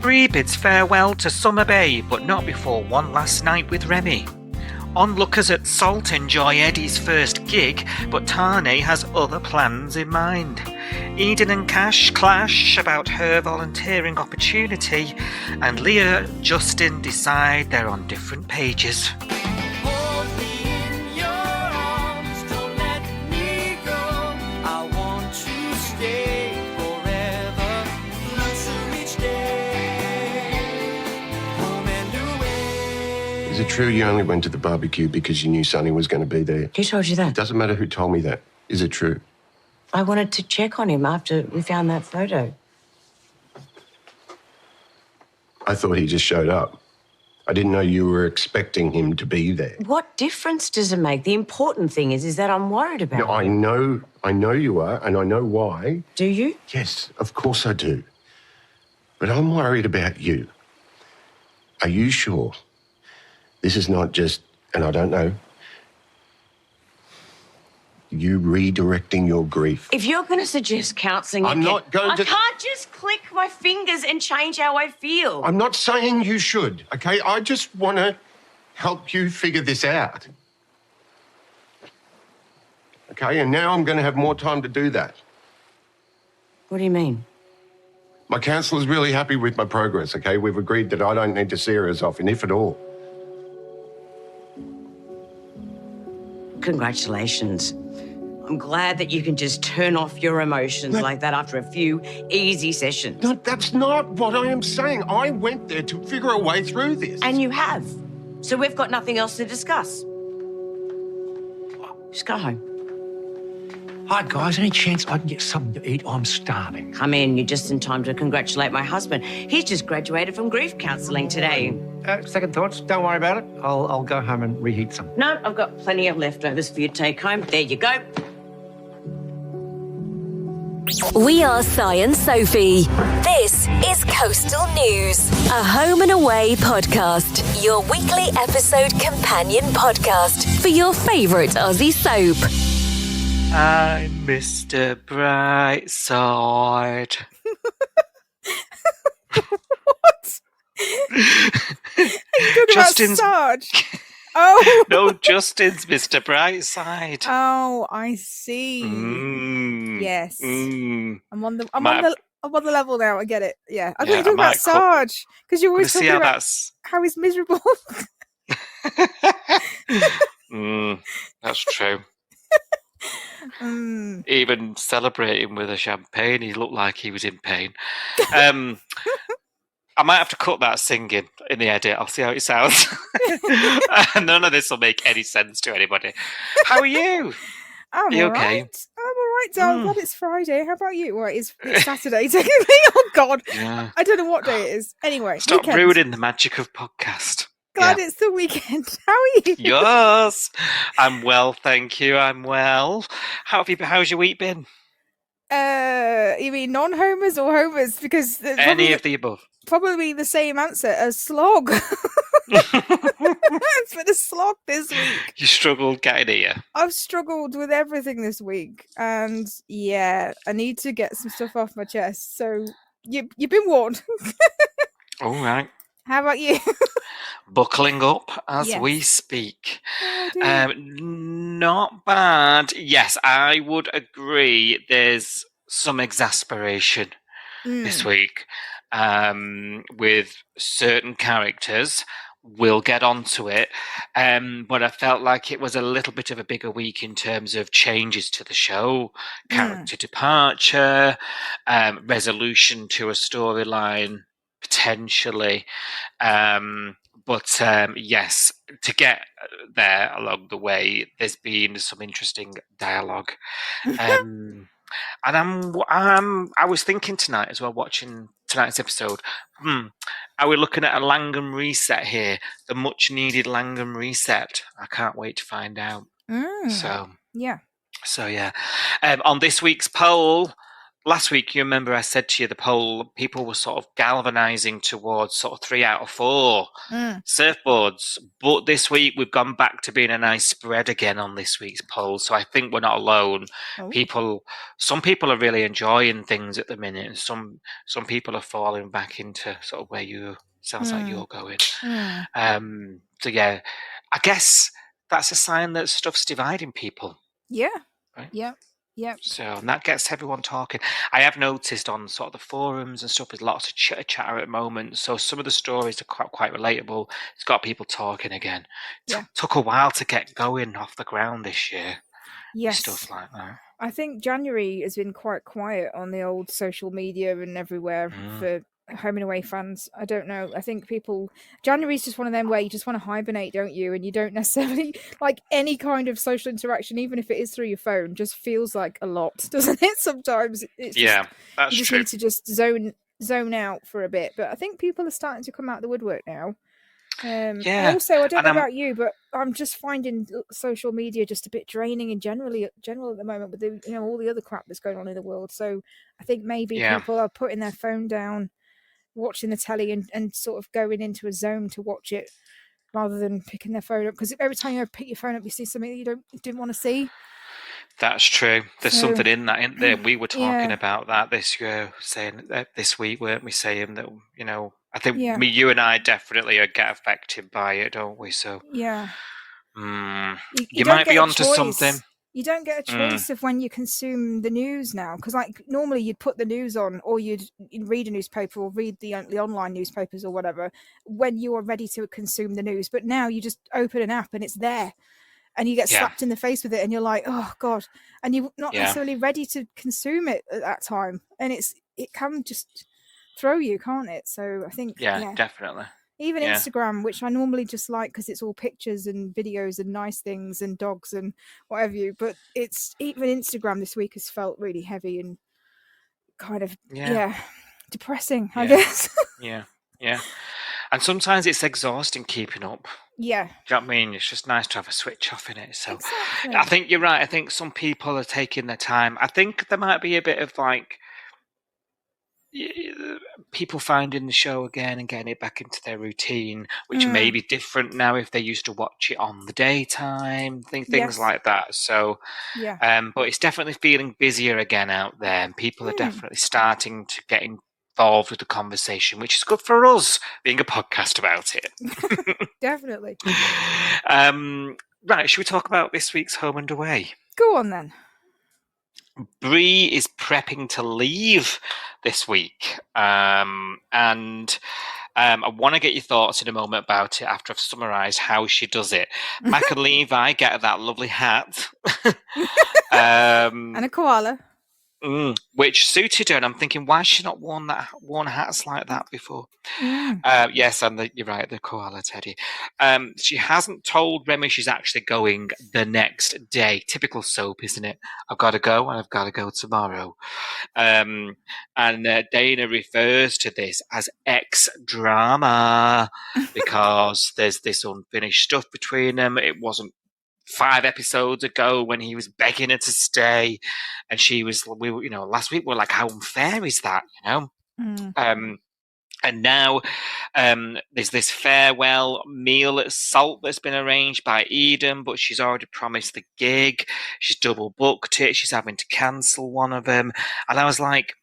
Bree bids farewell to Summer Bay, but not before one last night with Remy. Onlookers at Salt enjoy Eddie's first gig, but Tane has other plans in mind. Eden and Cash clash about her volunteering opportunity, and Leah and Justin decide they're on different pages. Is it true you only went to the barbecue because you knew Sonny was going to be there? Who told you that? It doesn't matter who told me that. Is it true? I wanted to check on him after we found that photo. I thought he just showed up. I didn't know you were expecting him to be there. What difference does it make? The important thing is that I'm worried about him. I know you are, and I know why. Do you? Yes, of course I do. But I'm worried about you. Are you sure? This is not just, and I don't know, you redirecting your grief. If you're going to suggest counselling I'm again, not going to... I can't just click my fingers and change how I feel. I'm not saying you should, okay? I just want to help you figure this out. Okay, and now I'm going to have more time to do that. What do you mean? My counsellor's really happy with my progress, okay? We've agreed that I don't need to see her as often, if at all. Congratulations. I'm glad that you can just turn off your emotions like that after a few easy sessions. No, that's not what I am saying. I went there to figure a way through this. And you have. So we've got nothing else to discuss. Just go home. Hi, guys. Any chance I can get something to eat? I'm starving. Come in. You're just in time to congratulate my husband. He's just graduated from grief counselling today. Second thoughts. Don't worry about it. I'll go home and reheat some. No, I've got plenty of leftovers for you to take home. There you go. We are Si and Sophie. This is Coastal News, a home and away podcast, your weekly episode companion podcast for your favourite Aussie soap. I'm Mr. Brightside. What? Are you talking Justin's... about Sarge? Oh. No, Justin's Mr. Brightside. Oh, I see. Yes. I'm on the level now. I get it. Yeah. I thought you were talking about Sarge because you're always talking about how he's miserable. That's true. Even celebrating with a champagne, he looked like he was in pain. I might have to cut that singing in the edit. I'll see how it sounds. None of this will make any sense to anybody. How are you? I'm you all okay? right. I'm all right. I'm glad it's Friday. How about you? Well, it's Saturday, technically. Oh, God. Yeah. I don't know what day it is. Anyway. Stop weekend. ruining the magic of podcast. Glad it's the weekend. How are you? Yes. I'm well, thank you. I'm well. How's your week been? You mean non-homers or homers? Because any of the above. Probably the same answer as slog. It's been a slog this week. You struggled getting here. I've struggled with everything this week, and yeah, I need to get some stuff off my chest. So you've been warned. All right. How about you? Buckling up as we speak. Not bad. Yes, I would agree. There's some exasperation this week with certain characters. We'll get onto it. But I felt like it was a little bit of a bigger week in terms of changes to the show, character departure, resolution to a storyline, potentially. But yes, to get there along the way, there's been some interesting dialogue. And I was thinking tonight as well, watching tonight's episode, are we looking at a Langham reset here? The much needed Langham reset. I can't wait to find out. So yeah. On this week's poll, last week, you remember I said to you the poll, people were sort of galvanising towards sort of 3 out of 4 surfboards. But this week, we've gone back to being a nice spread again on this week's poll. So I think we're not alone. Some people are really enjoying things at the minute, and some people are falling back into sort of where you sounds like you're going. So yeah, I guess that's a sign that stuff's dividing people. Yeah. Right? Yeah. Yeah. So and that gets everyone talking. I have noticed on sort of the forums and stuff, there's lots of chatter at the moment. So some of the stories are quite relatable. It's got people talking again. Took a while to get going off the ground this year. Yes. Stuff like that. I think January has been quite quiet on the old social media and everywhere for home and away fans. I don't know. I think January's just one of them where you just want to hibernate, don't you? And you don't necessarily like any kind of social interaction, even if it is through your phone, just feels like a lot, doesn't it? Sometimes it's that's you just true. need to just zone out for a bit. But I think people are starting to come out of the woodwork now. And also, I don't know about you, but I'm just finding social media just a bit draining in general at the moment with all the other crap that's going on in the world. So I think maybe people are putting their phone down, watching the telly, and sort of going into a zone to watch it rather than picking their phone up. Because every time you pick your phone up, you see something that you didn't want to see. That's true. There's something in that, isn't there? We were talking about that this year, saying this week, weren't we? Saying that I think you and I definitely get affected by it, don't we? So you might be onto something. You don't get a choice of when you consume the news now, because like normally you'd put the news on, or you'd read a newspaper or read the online newspapers or whatever when you are ready to consume the news. But now you just open an app and it's there. And you get slapped in the face with it, and you're like, "Oh God!" And you're not necessarily ready to consume it at that time, and it can just throw you, can't it? So I think, definitely. Even Instagram, which I normally just like because it's all pictures and videos and nice things and dogs and whatever but even Instagram this week has felt really heavy and kind of depressing, I guess. Yeah. And sometimes it's exhausting keeping up. Yeah. Do you know what I mean? It's just nice to have a switch off in it. So I think you're right. I think some people are taking their time. I think there might be a bit of like people finding the show again and getting it back into their routine, which may be different now if they used to watch it on the daytime, things like that. So, but it's definitely feeling busier again out there, and people are definitely starting to get involved with the conversation, which is good for us being a podcast about it. Definitely. Right, should we talk about this week's home and away? Go on then. Bree is prepping to leave this week, and I want to get your thoughts in a moment about it after I've summarised how she does it. Mac and Levi get that lovely hat. And a koala. Which suited her, and I'm thinking, why has she not worn hats like that before? Yes, and you're right, the koala teddy. She hasn't told Remy she's actually going the next day. Typical soap, isn't it? I've got to go, and I've got to go tomorrow. And Dana refers to this as ex-drama because there's this unfinished stuff between them. It wasn't 5 episodes ago when he was begging her to stay, and last week we were like, how unfair is that, and now there's this farewell meal at Salt that's been arranged by Eden, but she's already promised the gig. She's double booked it. She's having to cancel one of them, and I was like,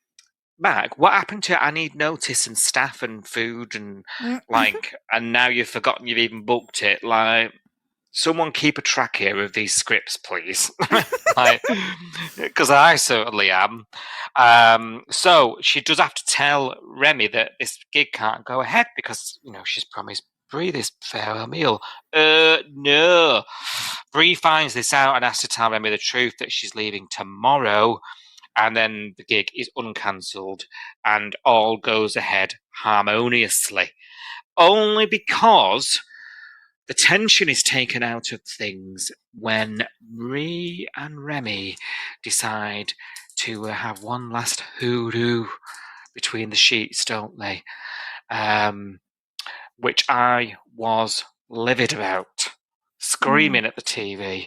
Mac, what happened to I need notice and staff and food and and now you've forgotten you've even booked it? Like, someone keep a track here of these scripts, please. Because I certainly am. So she does have to tell Remy that this gig can't go ahead because, she's promised Bree this farewell meal. No. Bree finds this out and has to tell Remy the truth that she's leaving tomorrow. And then the gig is uncancelled and all goes ahead harmoniously. Only because the tension is taken out of things when Bree and Remy decide to have one last hoodoo between the sheets, don't they? Which I was livid about, screaming at the TV.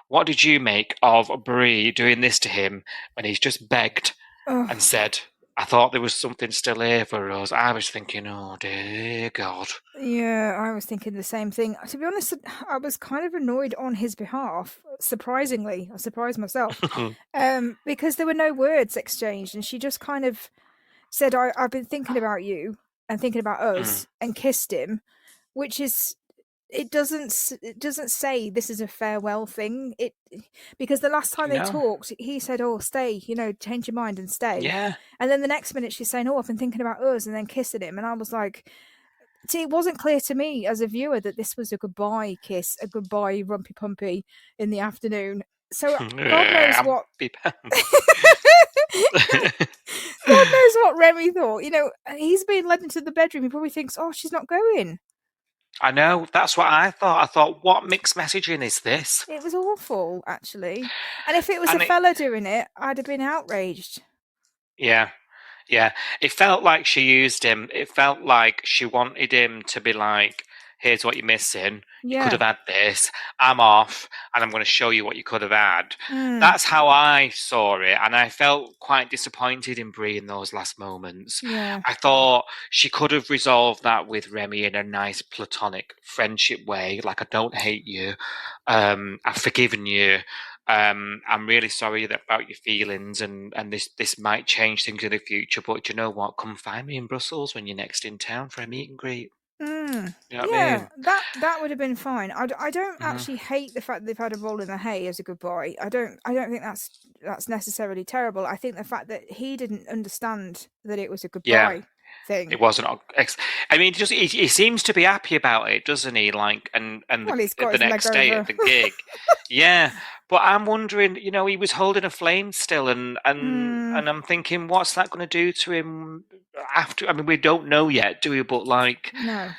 What did you make of Bree doing this to him when he's just begged and said, I thought there was something still here for us. I was thinking, oh dear God. Yeah, I was thinking the same thing. To be honest, I was kind of annoyed on his behalf. Surprisingly, I surprised myself, because there were no words exchanged, and she just kind of said, "I've been thinking about you and thinking about us," and kissed him, which is it doesn't say this is a farewell thing. Because the last time they talked, he said, "Oh, stay, change your mind and stay." Yeah. And then the next minute she's saying, "Oh, I've been thinking about us," and then kissing him, and I was like. See, it wasn't clear to me as a viewer that this was a goodbye kiss, a goodbye rumpy pumpy in the afternoon. So God knows what. God knows what Remy thought. He's being led into the bedroom. He probably thinks, "Oh, she's not going." I know. That's what I thought. I thought, what mixed messaging is this? It was awful, actually. And if it was a fella doing it, I'd have been outraged. Yeah. Yeah, it felt like she used him. It felt like she wanted him to be like, here's what you're missing. You could have had this. I'm off, and I'm going to show you what you could have had. That's how I saw it, and I felt quite disappointed in Bree in those last moments. Yeah. I thought she could have resolved that with Remy in a nice platonic friendship way, like, I don't hate you. I've forgiven you. I'm really sorry about your feelings, and this might change things in the future. But you know what? Come find me in Brussels when you're next in town for a meet and greet. You know what I mean? that would have been fine. I don't actually hate the fact that they've had a roll in the hay as a goodbye. I don't think that's necessarily terrible. I think the fact that he didn't understand that it was a goodbye thing. It wasn't. I mean, just he seems to be happy about it, doesn't he? Like, and he's got the next day at the gig, yeah. But I'm wondering, he was holding a flame still, and I'm thinking, what's that going to do to him after? I mean, we don't know yet, do we? But like, no.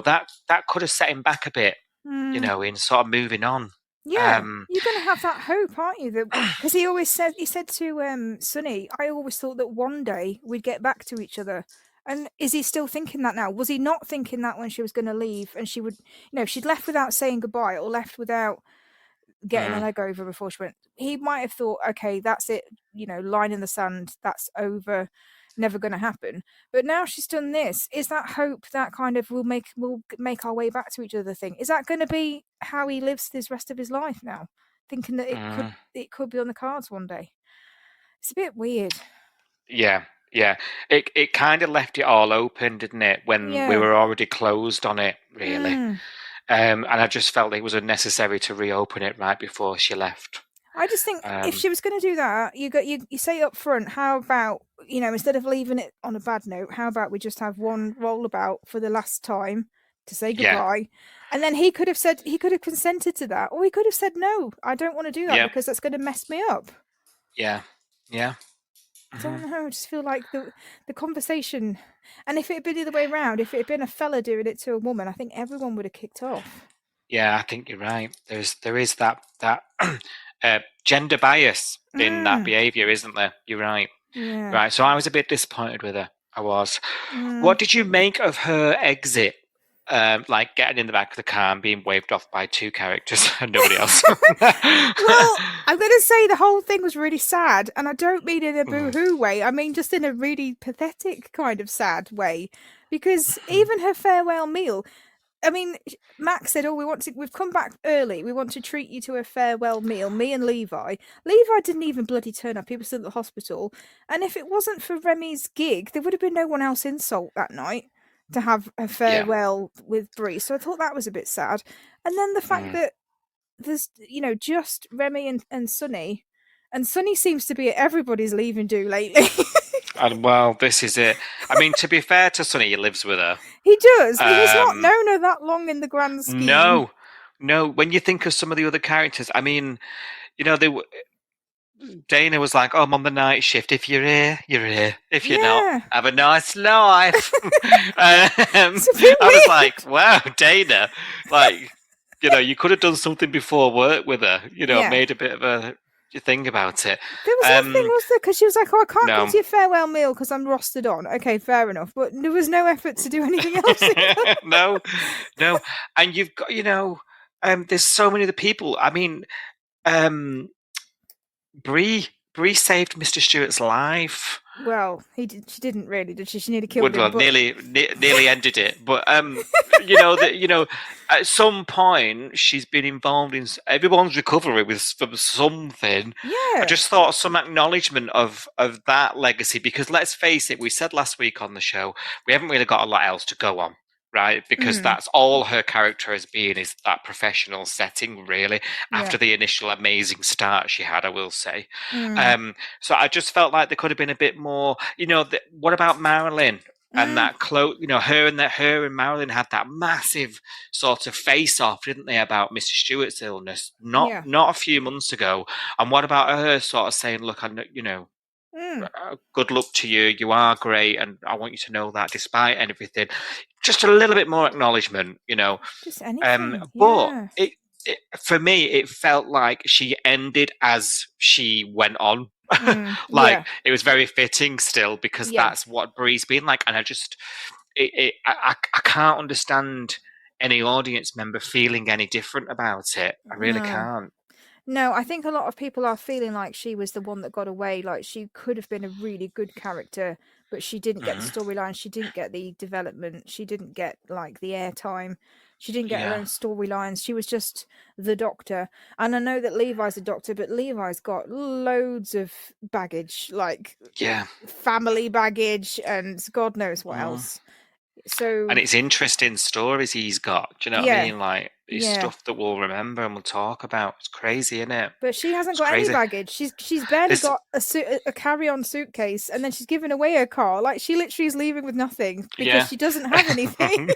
That could have set him back a bit, in sort of moving on. Yeah, you're going to have that hope, aren't you? Because he said to Sonny, I always thought that one day we'd get back to each other. And is he still thinking that now? Was he not thinking that when she was going to leave, and she would, she'd left without saying goodbye, or left without getting a leg over before she went? He might have thought, okay, that's it, line in the sand, that's over, never going to happen. But now she's done this. Is that hope that kind of we'll make our way back to each other thing? Is that going to be how he lives this rest of his life now? Thinking that it could be on the cards one day. It's a bit weird. Yeah. It kind of left it all open, didn't it? When we were already closed on it, really. And I just felt it was unnecessary to reopen it right before she left. I just think if she was going to do that, you say up front, how about, instead of leaving it on a bad note, how about we just have one rollabout for the last time to say goodbye? Yeah. And then he could have consented to that, or he could have said, no, I don't want to do that because that's going to mess me up. Yeah. I don't know. I just feel like the conversation, and if it had been the other way around, if it had been a fella doing it to a woman, I think everyone would have kicked off. Yeah, I think you're right. There is that gender bias in that behaviour, isn't there? You're right. Yeah. Right. So I was a bit disappointed with her. I was. What did you make of her exit? Like getting in the back of the car and being waved off by two characters and nobody else. Well, I'm going to say the whole thing was really sad, and I don't mean in a boo-hoo way. I mean just in a really pathetic kind of sad way, because even her farewell meal. I mean, Max said, we've come back early. We want to treat you to a farewell meal, me and Levi. Levi didn't even bloody turn up. He was still at the hospital. And if it wasn't for Remy's gig, there would have been no one else in Salt that night to have a farewell with Bree. So I thought that was a bit sad. And then the fact that there's, just Remy and Sonny. And Sonny seems to be at everybody's leaving do lately. And well, this is it. I mean, to be fair to Sonny, he lives with her. He does. He's not known her that long in the grand scheme. No. When you think of some of the other characters, I mean, Dana was like, "Oh, I'm on the night shift. If you're here, you're here. If you're not, have a nice life." I was like, "Wow, Dana! Like, you could have done something before work with her. Made a bit of a thing about it." There was nothing, was there? Because she was like, "Oh, I can't come to your farewell meal because I'm rostered on." Okay, fair enough. But there was no effort to do anything else. No. And you've got, there's so many other people. I mean, Bree Bree saved Mr. Stewart's life. Well, she didn't really, did she? She nearly killed him. Well, but... nearly ended it. But at some point she's been involved in everyone's recovery from something. Yeah. I just thought some acknowledgement of that legacy, because let's face it, we said last week on the show, we haven't really got a lot else to go on. Right, because that's all her character has been, is that professional setting, really, after the initial amazing start she had, I will say. So I just felt like there could have been a bit more, what about Marilyn? And that her and Marilyn had that massive sort of face-off, didn't they, about Mr. Stewart's illness not a few months ago. And what about her sort of saying, look, good luck to you. You are great, and I want you to know that despite everything. Just a little bit more acknowledgement, Just anything. But it for me, it felt like she ended as she went on. It was very fitting still, because that's what Bree's been like. And I can't understand any audience member feeling any different about it. I really can't. No, I think a lot of people are feeling like she was the one that got away. Like, she could have been a really good character, but she didn't get the storyline. She didn't get the development. She didn't get, like, the airtime. She didn't get her own storylines. She was just the Doctor. And I know that Levi's a doctor, but Levi's got loads of baggage, like family baggage and God knows what else. So, and it's interesting stories he's got. Do you know what I mean? Like, it's stuff that we'll remember and we'll talk about. It's crazy, isn't it? But she hasn't got any baggage. She's barely got a carry-on suitcase, and then she's giving away her car. Like, she literally is leaving with nothing because she doesn't have anything.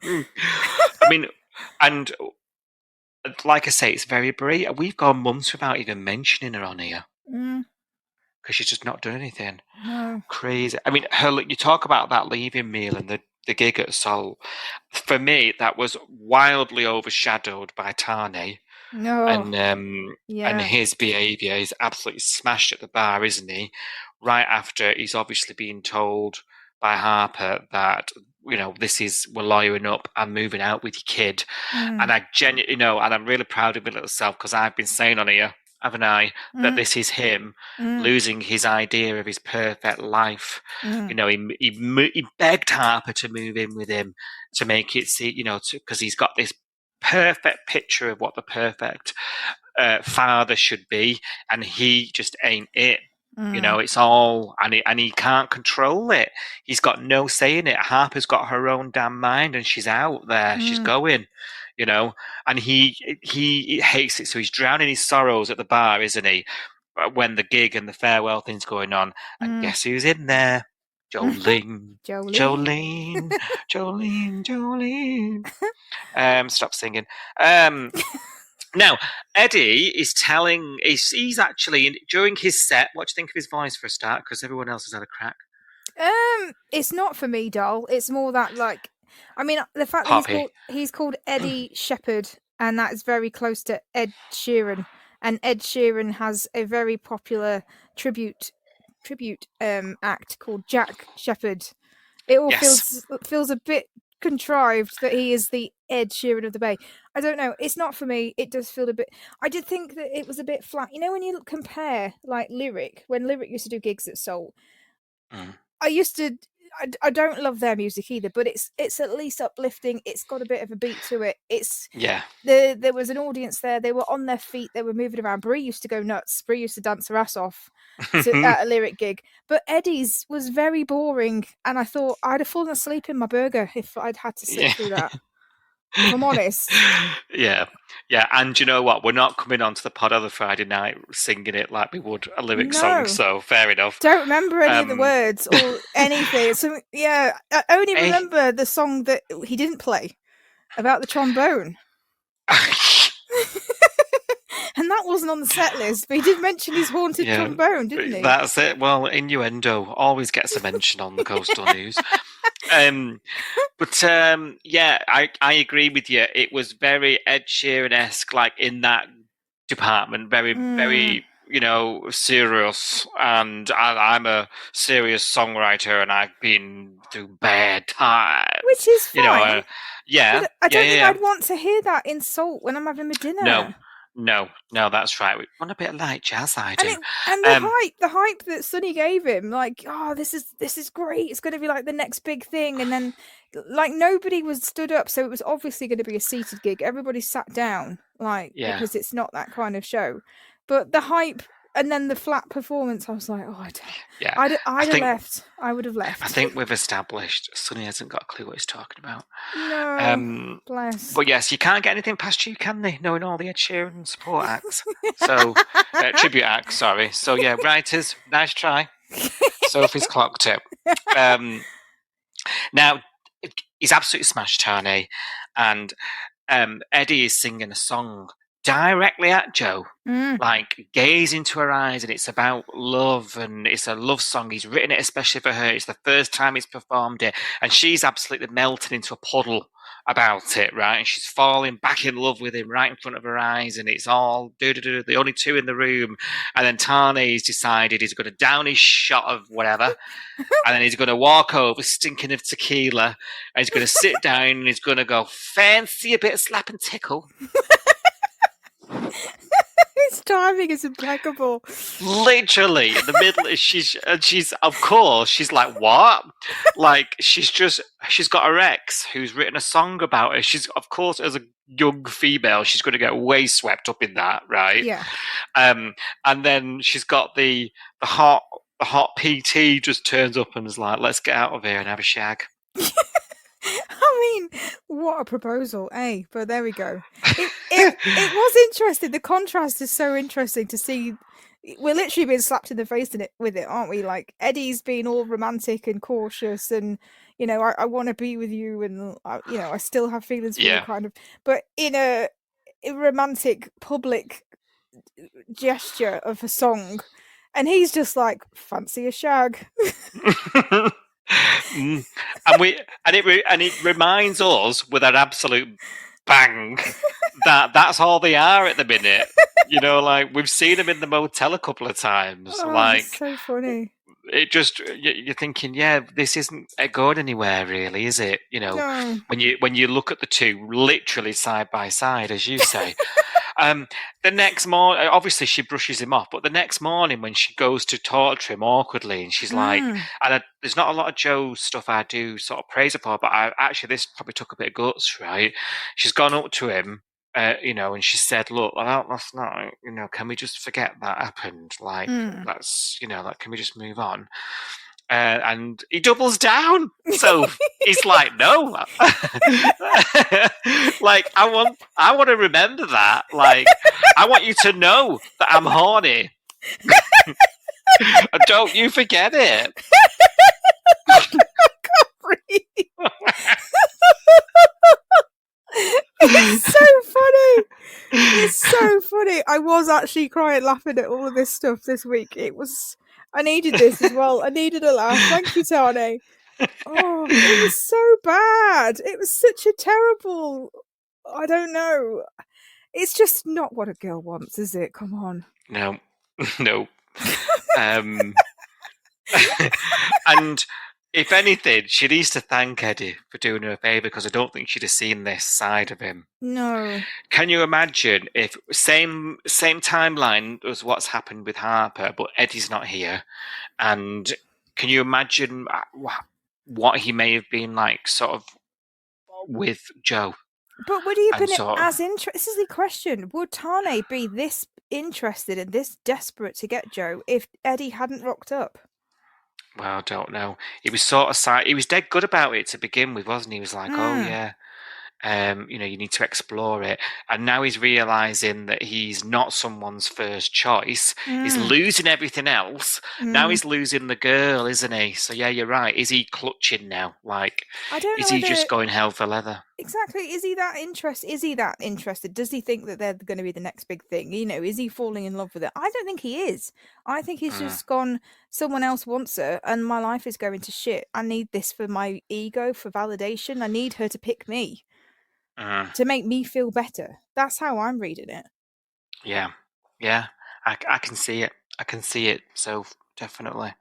I mean, and like I say, it's very Bree. We've gone months without even mentioning her on here. Because she's just not doing anything. No. Crazy. I mean, you talk about that leaving meal and the gig at Sol. For me, that was wildly overshadowed by Tane. No. And his behaviour. He's absolutely smashed at the bar, isn't he? Right after he's obviously been told by Harper that, we're lawyering up and moving out with your kid. And I genuinely, and I'm really proud of my little self, because I've been saying on here, haven't I, that this is him losing his idea of his perfect life. He begged Harper to move in with him to make it see, because he's got this perfect picture of what the perfect father should be, and he just ain't it. It's all, and he can't control it. He's got no say in it. Harper's got her own damn mind, and she's out there. She's going. And he hates it, so he's drowning his sorrows at the bar, isn't he? When the gig and the farewell thing's going on, and guess who's in there? Jolene. Jolene. Stop singing. Now, Eddie is telling. He's actually during his set. What do you think of his voice for a start? Because everyone else has had a crack. It's not for me, doll. It's more that, like, I mean, the fact that he's called Eddie Shepherd, and that is very close to Ed Sheeran, and Ed Sheeran has a very popular tribute act called Jack Shepherd. It all feels a bit contrived that he is the Ed Sheeran of the Bay. I don't know. It's not for me. It does feel a bit. I did think that it was a bit flat. When you compare, like, when Lyric used to do gigs at Soul, I used to. I don't love their music either, but it's at least uplifting. It's got a bit of a beat to it. There was an audience there. They were on their feet. They were moving around. Bree used to go nuts. Bree used to dance her ass off at a Lyric gig. But Eddie's was very boring, and I thought I'd have fallen asleep in my burger if I'd had to sit through that. If I'm honest. Yeah. And you know what? We're not coming onto the pod on the Friday night singing it like we would a Lyric song, so fair enough. Don't remember any of the words or anything. So, I only remember the song that he didn't play about the trombone. And that wasn't on the set list, but he did mention his haunted trombone, didn't he? That's it. Well, innuendo always gets a mention on the Coastal News. But I agree with you. It was very Ed Sheeran-esque, like, in that department, very, very, serious. And I'm a serious songwriter, and I've been through bad times. Which is fine. But I don't think I'd want to hear that in Salt when I'm having my dinner. No. No, that's right. We want a bit of light jazz, I do. And the hype that Sonny gave him, like, oh, this is great. It's going to be like the next big thing. And then, like, nobody was stood up, so it was obviously going to be a seated gig. Everybody sat down, because it's not that kind of show. But the hype and then the flat performance, I was like, oh, I'd have left. I would have left. I think we've established Sonny hasn't got a clue what he's talking about. No, bless. But yes, you can't get anything past you, can they? Knowing all the Ed Sheeran support acts. So, tribute acts, sorry. So yeah, writers, nice try. Sophie's clocked it. Now, he's absolutely smashed Tane, and Eddie is singing a song directly at Jo, like gaze into her eyes, and it's about love, and it's a love song. He's written it especially for her. It's the first time he's performed it, and she's absolutely melting into a puddle about it, right? And she's falling back in love with him right in front of her eyes, and it's all the only two in the room. And then Tane's decided he's going to down his shot of whatever, and then he's going to walk over stinking of tequila, and he's going to sit down, and he's going to go, fancy a bit of slap and tickle. His timing is impeccable. Literally in the middle, she's of course she's like, what? Like she's got her ex who's written a song about her. She's of course, as a young female, she's going to get way swept up in that, right? Yeah. And then she's got the hot PT just turns up and is like, let's get out of here and have a shag. I mean, what a proposal, eh? But there we go. It was interesting. The contrast is so interesting to see. We're literally being slapped in the face with it, aren't we? Like Eddie's being all romantic and cautious, and I want to be with you, and I still have feelings for you, kind of. But in a romantic public gesture of a song, and he's just like, fancy a shag. And it reminds us with an absolute bang that that's all they are at the minute. Like we've seen them in the motel a couple of times. Like it's so funny. It just you're thinking, yeah, this isn't going anywhere, really, is it? No. When you look at the two literally side by side, as you say. The next morning, obviously she brushes him off, but the next morning when she goes to talk to him awkwardly, and she's like, and there's not a lot of Joe's stuff I do sort of praise her for, but this probably took a bit of guts, right? She's gone up to him, and she said, look, last night, can we just forget that happened? Like, that's, can we just move on? And he doubles down. So he's like, no. Like, I want to remember that. Like, I want you to know that I'm horny. Don't you forget it. I can't breathe. It's so funny. It's so funny. I was actually crying laughing at all of this stuff this week. I needed this as well. I needed a laugh. Thank you, Tane. Oh, it was so bad. It was such a terrible. I don't know. It's just not what a girl wants, is it? Come on. No. And if anything, she needs to thank Eddie for doing her a favour, because I don't think she'd have seen this side of him. No. Can you imagine if same timeline as what's happened with Harper, but Eddie's not here? And can you imagine what he may have been like, sort of, with Jo? But would he have been as interested? This is the question. Would Tane be this interested and this desperate to get Jo if Eddie hadn't rocked up? Well, I don't know. He was sort of he was dead good about it to begin with, wasn't he? He was like, oh yeah, you need to explore it. And now he's realising that he's not someone's first choice. He's losing everything else. Now he's losing the girl, isn't he? So yeah, you're right. Is he clutching now? Like, I don't know, is he just going hell for leather? Exactly. Is he that interested? Does he think that they're going to be the next big thing? Is he falling in love with it? I don't think he is. I think he's just gone, someone else wants her and my life is going to shit. I need this for my ego, for validation. I need her to pick me. To make me feel better. That's how I'm reading it. Yeah. I can see it. So definitely.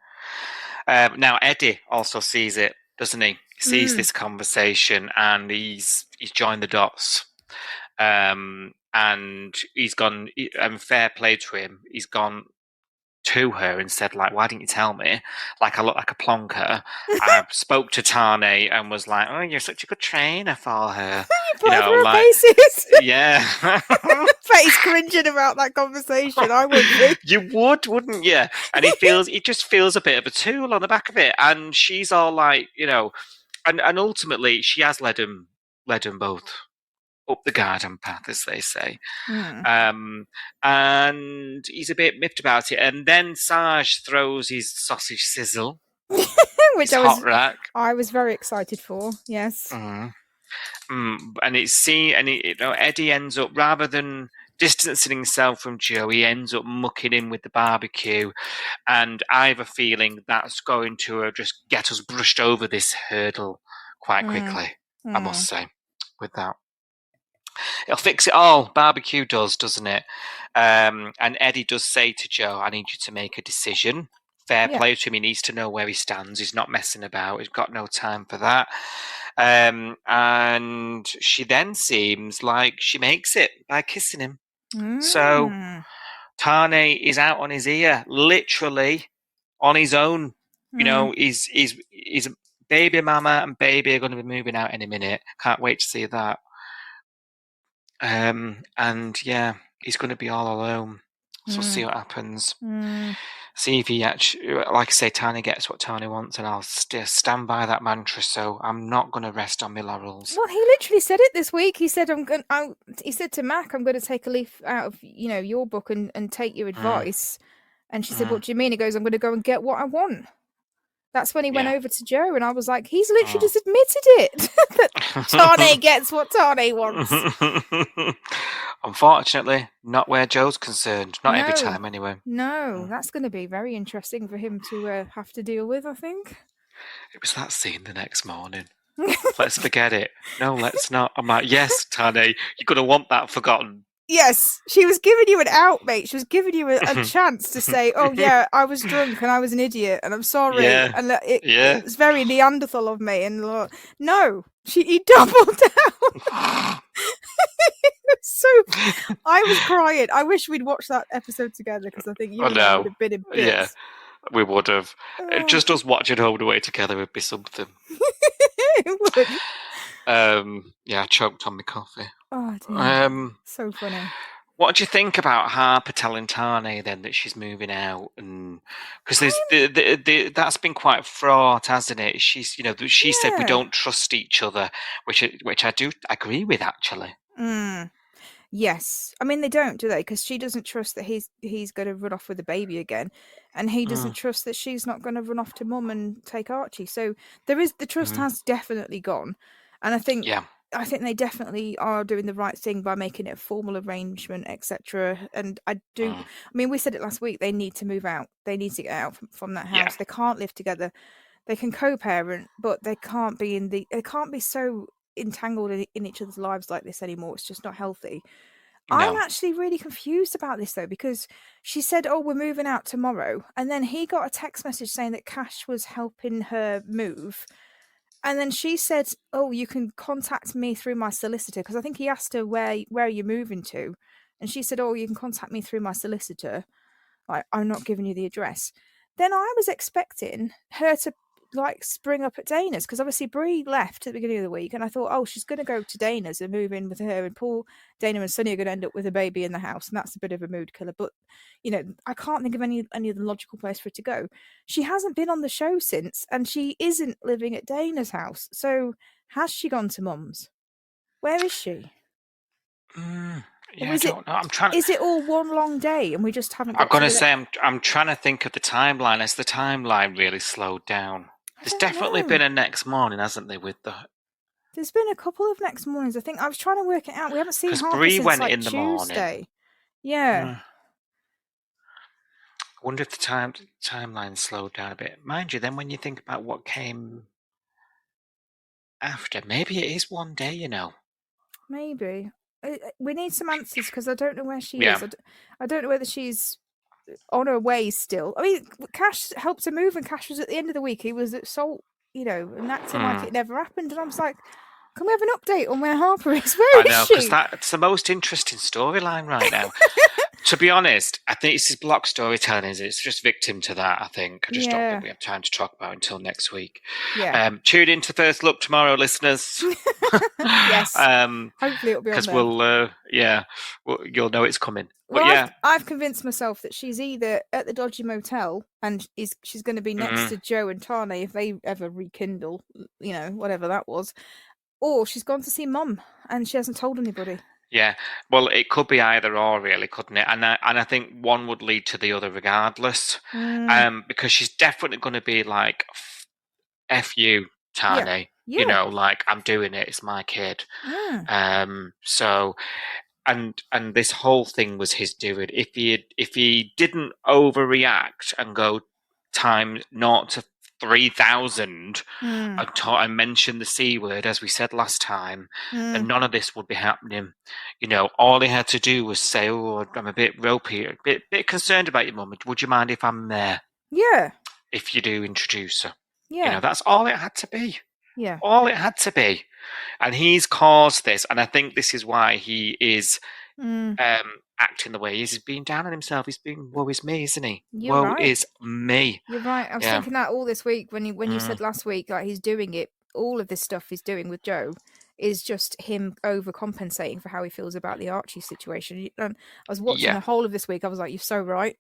Now Eddie also sees it, doesn't he? He sees this conversation and he's joined the dots. And and he's gone, and fair play to him, he's gone to her and said, like, why didn't you tell me? Like, I look like a plonker. I spoke to Tane and was like, oh, you're such a good trainer for her. You her like, basis. Yeah. Face cringing about that conversation. I would be. You would, wouldn't you? And he just feels a bit of a tool on the back of it. And she's all like, and ultimately she has led them both up the garden path, as they say. And he's a bit miffed about it. And then Sarge throws his sausage sizzle, which I was very excited for. Yes. And Eddie ends up, rather than distancing himself from Joe, he ends up mucking in with the barbecue. And I have a feeling that's going to just get us brushed over this hurdle quite quickly, I must say, with that. It'll fix it all. Barbecue does, doesn't it? And Eddie does say to Joe, I need you to make a decision. Fair play to him. He needs to know where he stands. He's not messing about. He's got no time for that. And she then seems like she makes it by kissing him. So Tane is out on his ear, literally on his own. He's baby mama and baby are going to be moving out any minute. Can't wait to see that. And yeah, he's going to be all alone. So we'll see what happens. See if he actually, like I say, Tane gets what Tane wants, and I'll stand by that mantra. So I'm not going to rest on my laurels. Well, he literally said it this week. He said, he said to Mac, I'm going to take a leaf out of your book and take your advice. And she said, what do you mean? He goes, I'm going to go and get what I want. That's when he went over to Joe, and I was like, he's literally just admitted it. That Tane gets what Tane wants. Unfortunately, not where Joe's concerned. Not every time, anyway. No, that's going to be very interesting for him to have to deal with, I think. It was that scene the next morning. Let's forget it. No, let's not. I'm like, yes, Tane, you're going to want that forgotten. Yes, she was giving you an out, mate. She was giving you a chance to say, oh, yeah, I was drunk and I was an idiot and I'm sorry. Yeah. And it was very Neanderthal of me. And no, he doubled down. So I was crying. I wish we'd watched that episode together because I think you and I would have been in bits. Yeah, we would have. Just us watching Home and Away together would be something. It would. I choked on my coffee. Oh dear. So funny. What do you think about Harper telling Tane then that she's moving out? And because there's that's been quite fraught, hasn't it? She's she said we don't trust each other, which I do agree with actually. Yes, I mean they don't, do they? Because she doesn't trust that he's going to run off with the baby again, and he doesn't trust that she's not going to run off to mum and take Archie. So the trust has definitely gone, and I think they definitely are doing the right thing by making it a formal arrangement, etc. And I mean, we said it last week. They need to move out. They need to get out from that house. Yeah. They can't live together. They can co-parent, but they can't be they can't be so entangled in each other's lives like this anymore. It's just not healthy. No. I'm actually really confused about this though, because she said, oh, we're moving out tomorrow, and then he got a text message saying that Cash was helping her move, and then she said, oh, you can contact me through my solicitor, because I think he asked her where are you moving to, and she said, oh, you can contact me through my solicitor, I'm not giving you the address. Then I was expecting her to spring up at Dana's, because obviously Bree left at the beginning of the week, and I thought, oh, she's going to go to Dana's and move in with her, and Paul, Dana and Sonny are going to end up with a baby in the house, and that's a bit of a mood killer. But I can't think of any other logical place for her to go. She hasn't been on the show since, and she isn't living at Dana's house. So has she gone to Mum's? Where is she? Yeah, I don't know. I'm trying. Is it all one long day, and we just haven't? I'm going to say I'm trying to think of the timeline. Has the timeline really slowed down? There's definitely been a next morning, hasn't there? There's been a couple of next mornings. I think I was trying to work it out. We haven't seen Harper Bree since went in the Tuesday. Morning. Yeah. I wonder if the timeline slowed down a bit. Mind you, then when you think about what came after, maybe it is one day. Maybe we need some answers, because I don't know where she is. I don't know whether she's on her way still. I mean, Cash helped her move, and Cash was at the end of the week. He was at Salt, and acting like it never happened. And I was like, Can we have an update on where Harper is? Where is she? I know, because that's the most interesting storyline right now. To be honest, I think it's his block storytelling. It's just victim to that, I think. I just don't think we have time to talk about it until next week. Yeah. Tune in to First Look tomorrow, listeners. Yes. Hopefully it'll be on there. Because you'll know it's coming. Well, I've convinced myself that she's either at the dodgy motel and she's going to be next to Joe and Tane if they ever rekindle, whatever that was, or she's gone to see Mum and she hasn't told anybody. Yeah, well, it could be either or, really, couldn't it? And I think one would lead to the other regardless, because she's definitely going to be like, "F you, Tane." Yeah. Like, I'm doing it. It's my kid. So, and this whole thing was his doing. If he didn't overreact and go times 0 to 3,000 and mention the C word, as we said last time, then none of this would be happening. All he had to do was say, "Oh, I'm a bit ropey, a bit concerned about your mum. Would you mind if I'm there? Yeah. If you do introduce her." Yeah. That's all it had to be. Yeah. All it had to be. And he's caused this, and I think this is why he is acting the way he is. He's being down on himself. He's being, woe is me, isn't he? Woe is me. You're right. I was thinking that all this week when you said last week, like, he's doing it, all of this stuff he's doing with Joe is just him overcompensating for how he feels about the Archie situation. And I was watching the whole of this week. I was like, you're so right.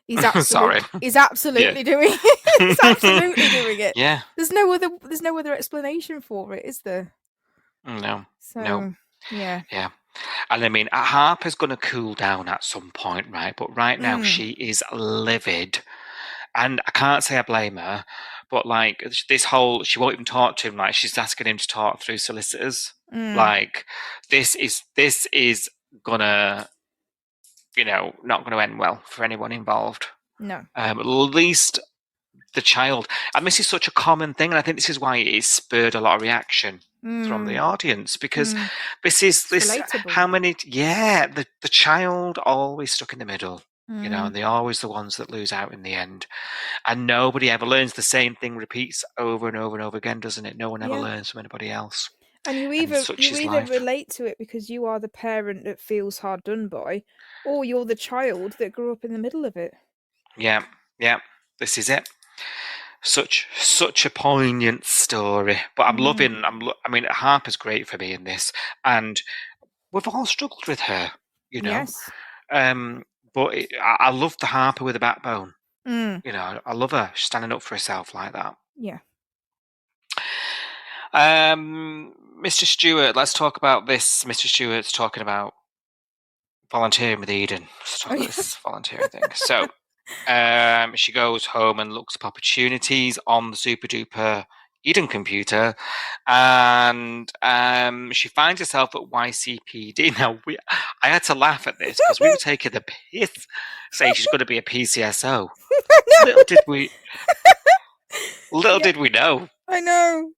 He's absolutely doing it. He's absolutely doing it. Yeah. There's no other explanation for it, is there? No. So, no. Yeah. Yeah. And I mean, Harper's going to cool down at some point, right? But right now she is livid. And I can't say I blame her, but like this whole, she won't even talk to him. Like, she's asking him to talk through solicitors. Like, this is gonna, not gonna end well for anyone involved. No. At least the child. And this is such a common thing, and I think this is why it spurred a lot of reaction from the audience, because this relatable. How many the child always stuck in the middle, and they're always the ones that lose out in the end, and nobody ever learns. The same thing repeats over and over and over again, doesn't it? No one ever learns from anybody else. And you either relate to it because you are the parent that feels hard done by, or you're the child that grew up in the middle of it. Yeah, this is it. Such a poignant story, but I'm loving. I mean, Harper's great for me in this, and we've all struggled with her, Yes. But I love the Harper with a backbone. I love her standing up for herself like that. Yeah. Mr. Stewart, let's talk about this. Mr. Stewart's talking about volunteering with Eden. Let's talk about this volunteering thing. So. She goes home and looks up opportunities on the super duper Eden computer, and she finds herself at YCPD. Now, I had to laugh at this because we were taking the piss, saying she's going to be a PCSO. Little did we know. I know.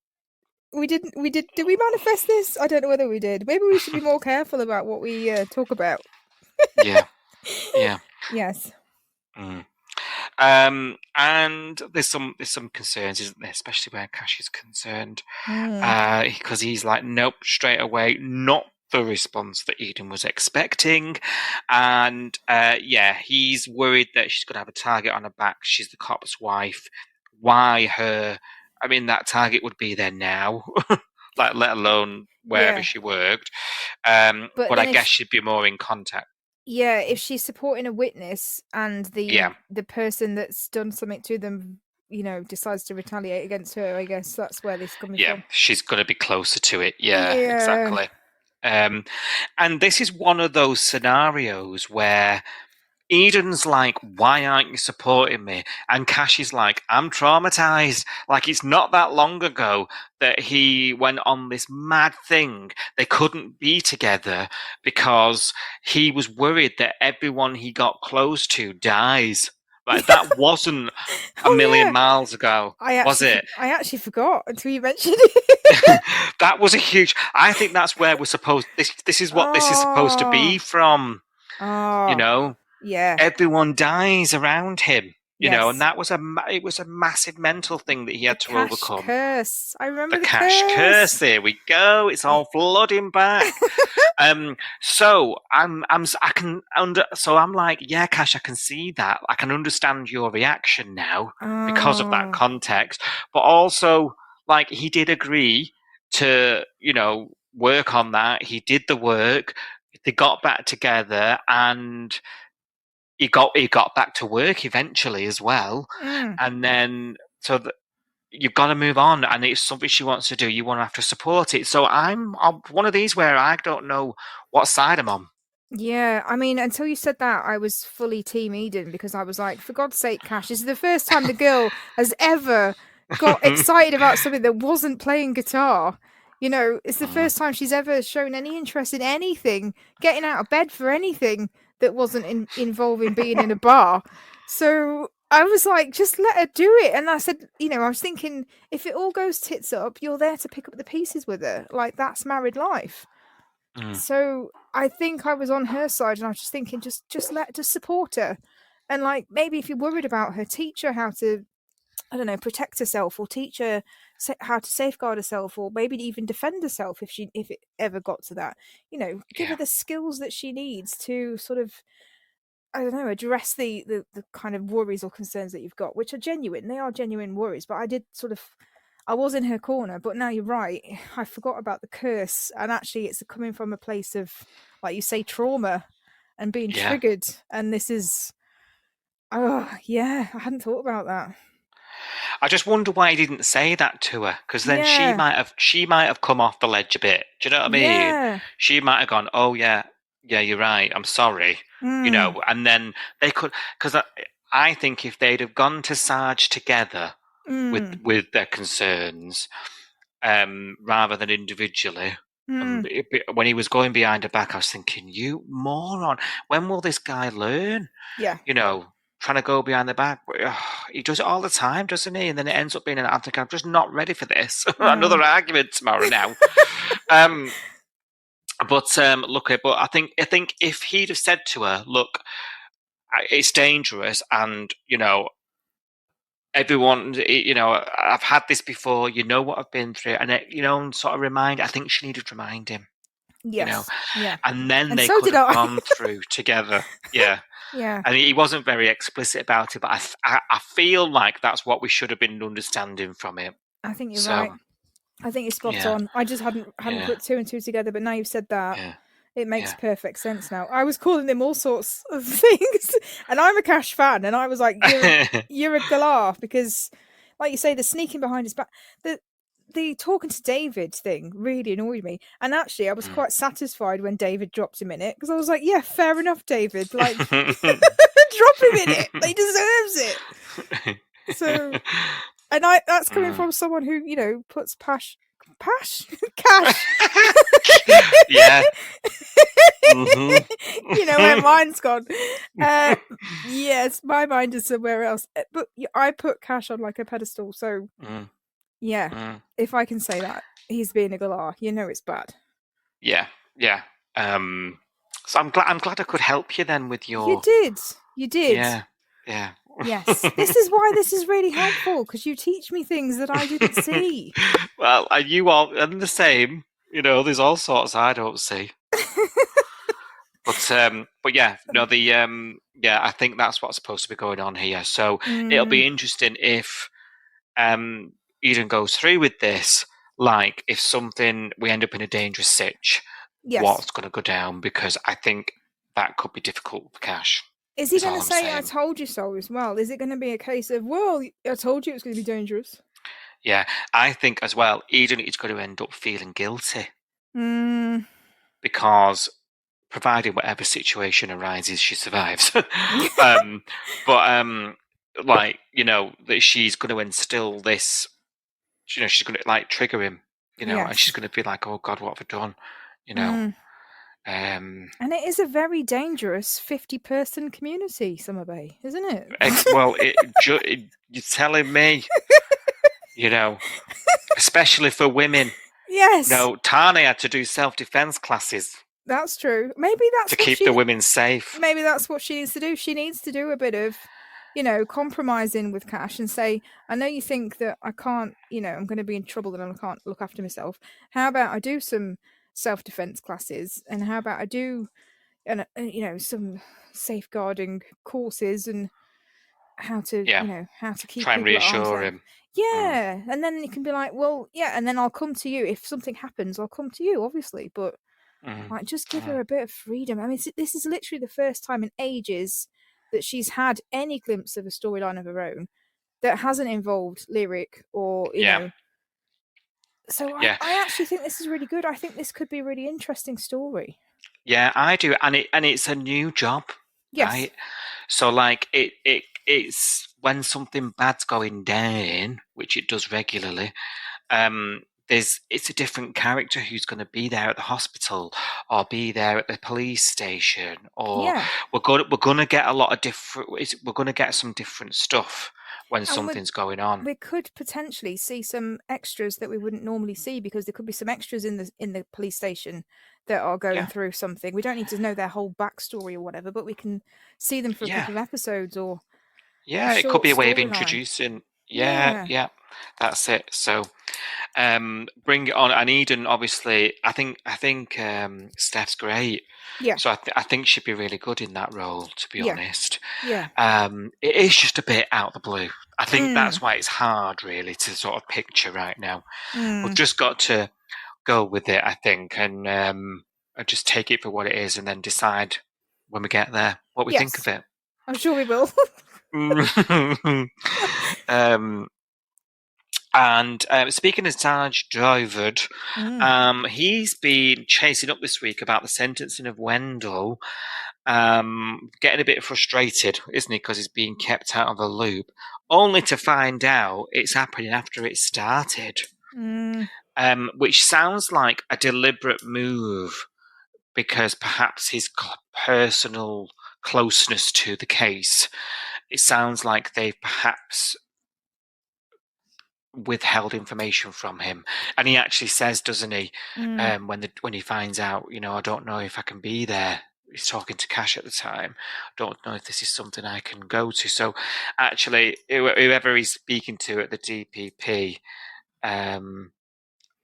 We didn't. Did we manifest this? I don't know whether we did. Maybe we should be more careful about what we talk about. Yeah. Yes. And there's some concerns, isn't there? Especially where Cash is concerned, because he's like, nope, straight away, not the response that Eden was expecting, and he's worried that she's going to have a target on her back. She's the cop's wife. Why her? I mean, that target would be there now, like, let alone wherever she worked. But I guess she'd be more in contact. Yeah, if she's supporting a witness and the person that's done something to them, decides to retaliate against her, I guess that's where this is coming from. Yeah, she's going to be closer to it. Yeah, exactly. And this is one of those scenarios where Eden's like, why aren't you supporting me? And Cash is like, I'm traumatized. Like, it's not that long ago that he went on this mad thing. They couldn't be together because he was worried that everyone he got close to dies. Like, that wasn't a million miles ago, was it? I actually forgot until you mentioned it. That was a huge... I think that's where we're supposed... This is what this is supposed to be from, Yeah. Everyone dies around him. You know, and that was it was a massive mental thing that he had to overcome. Curse. I remember the cash curse. There we go. It's all flooding back. So I'm like, yeah, Cash, I can see that. I can understand your reaction now because of that context. But also, like, he did agree to, you know, work on that. He did the work. They got back together, and he got back to work eventually as well. And then you've got to move on, and it's something she wants to do. You want to have to support it. So I'm one of these where I don't know what side I'm on. Yeah, I mean, until you said that, I was fully Team Eden, because I was like, for God's sake, Cash, this is the first time the girl has ever got excited about something that wasn't playing guitar. You know, it's the first time she's ever shown any interest in anything, getting out of bed for anything that wasn't involving being in a bar. So I was like, just let her do it. And I said, you know, I was thinking, if it all goes tits up, you're there to pick up the pieces with her. Like, that's married life. So I think I was on her side, and I was just thinking, just support her. And like, maybe if you're worried about her, teach her how to, I don't know, protect herself, or teach her how to safeguard herself, or maybe even defend herself if it ever got to that. You know, give her the skills that she needs to sort of, I don't know, address the kind of worries or concerns that you've got, which are genuine. They are genuine worries. But I was in her corner, but now you're right. I forgot about the curse, and actually it's coming from a place of, like you say, trauma and being triggered. And this is, I hadn't thought about that. I just wonder why he didn't say that to her, because then she might have come off the ledge a bit. Do you know what I mean? Yeah. She might have gone, oh yeah, you're right, I'm sorry. You know, and then they could, because I think if they'd have gone to Sarge together with their concerns, rather than individually. When he was going behind her back, I was thinking, you moron, when will this guy learn? Yeah. You know, trying to go behind the back. He does it all the time, doesn't he? And then it ends up being I'm just not ready for this. Another argument tomorrow now. But I think if he'd have said to her, look, it's dangerous, and, you know, everyone, you know, I've had this before, you know what I've been through, and you know, sort of I think she needed to remind him. Yes. You know, yeah. And then and they so could have I. gone through together. Yeah. Yeah. And he wasn't very explicit about it, but I feel like that's what we should have been understanding from it. I think you're right. I think you're spot on. I just hadn't put two and two together, but now you've said that, it makes perfect sense now. I was calling him all sorts of things, and I'm a Cash fan, and I was like, you're a galah, because, like you say, the sneaking behind his back, the talking to David thing really annoyed me. And actually, I was quite satisfied when David dropped him in it, because I was like, yeah, fair enough, David. Like, drop him in it. He deserves it. So, and that's coming from someone who, you know, puts cash. Yeah. Mm-hmm. You know where mine's gone. Yes, my mind is somewhere else. But I put Cash on like a pedestal, so if I can say that he's being a galah, you know it's bad. Yeah. So I'm glad I could help you then with your. You did. Yeah. Yes, this is why this is really helpful, because you teach me things that I didn't see. Well, are you all and the same? You know, there's all sorts I don't see. But yeah, no, I think that's what's supposed to be going on here. So it'll be interesting if Eden goes through with this. Like, if we end up in a dangerous sitch, what's going to go down? Because I think that could be difficult for Cash. Is he going to say, I told you so as well? Is it going to be a case of, well, I told you it was going to be dangerous? Yeah, I think as well, Eden is going to end up feeling guilty. Because provided whatever situation arises, she survives. Like, you know, that she's going to instill this, you know, she's going to like trigger him, you know, and she's going to be like, oh God, what have I done? You know. And it is a very dangerous 50-person community, Summer Bay, isn't it? Well, you're telling me, you know, especially for women. Yes. No, Tane had to do self-defense classes. That's true. Maybe that's to keep the women safe. Maybe that's what she needs to do. She needs to do a bit of compromising with cash and say, I know you think that I can't, I'm going to be in trouble and I can't look after myself. How about I do some self-defense classes, and how about I do, some safeguarding courses and how to keep try and people at arm's reassure length. him. Yeah, and then you can be like, well, yeah, and then I'll come to you if something happens. I'll come to you, obviously, but just give her a bit of freedom. I mean, this is literally the first time in ages that she's had any glimpse of a storyline of her own that hasn't involved Lyric or So I actually think this is really good. I think this could be a really interesting story. Yeah, I do, and it's a new job, right? So like it's when something bad's going down, which it does regularly. It's a different character who's going to be there at the hospital or be there at the police station, or we're going to get a lot of different. We're going to get some different stuff when something's going on. We could potentially see some extras that we wouldn't normally see, because there could be some extras in the police station that are going through something. We don't need to know their whole backstory or whatever, but we can see them for a couple of episodes or it could be a way of introducing. Yeah, that's it. So bring it on. And Eden, obviously, I think Steph's great. Yeah. So I think she'd be really good in that role, to be honest. Yeah. It is just a bit out of the blue. I think that's why it's hard, really, to sort of picture right now. We've just got to go with it, I think, and just take it for what it is, and then decide when we get there what we think of it. I'm sure we will. And speaking of Taj David, he's been chasing up this week about the sentencing of Wendell, getting a bit frustrated, isn't he, because he's being kept out of the loop, only to find out it's happening after it started, which sounds like a deliberate move, because perhaps his personal closeness to the case, it sounds like they've perhaps withheld information from him. And he actually says, doesn't he, when he finds out, I don't know if I can be there. He's talking to Cash at the time. Don't know if this is something I can go to. So actually, whoever he's speaking to at the DPP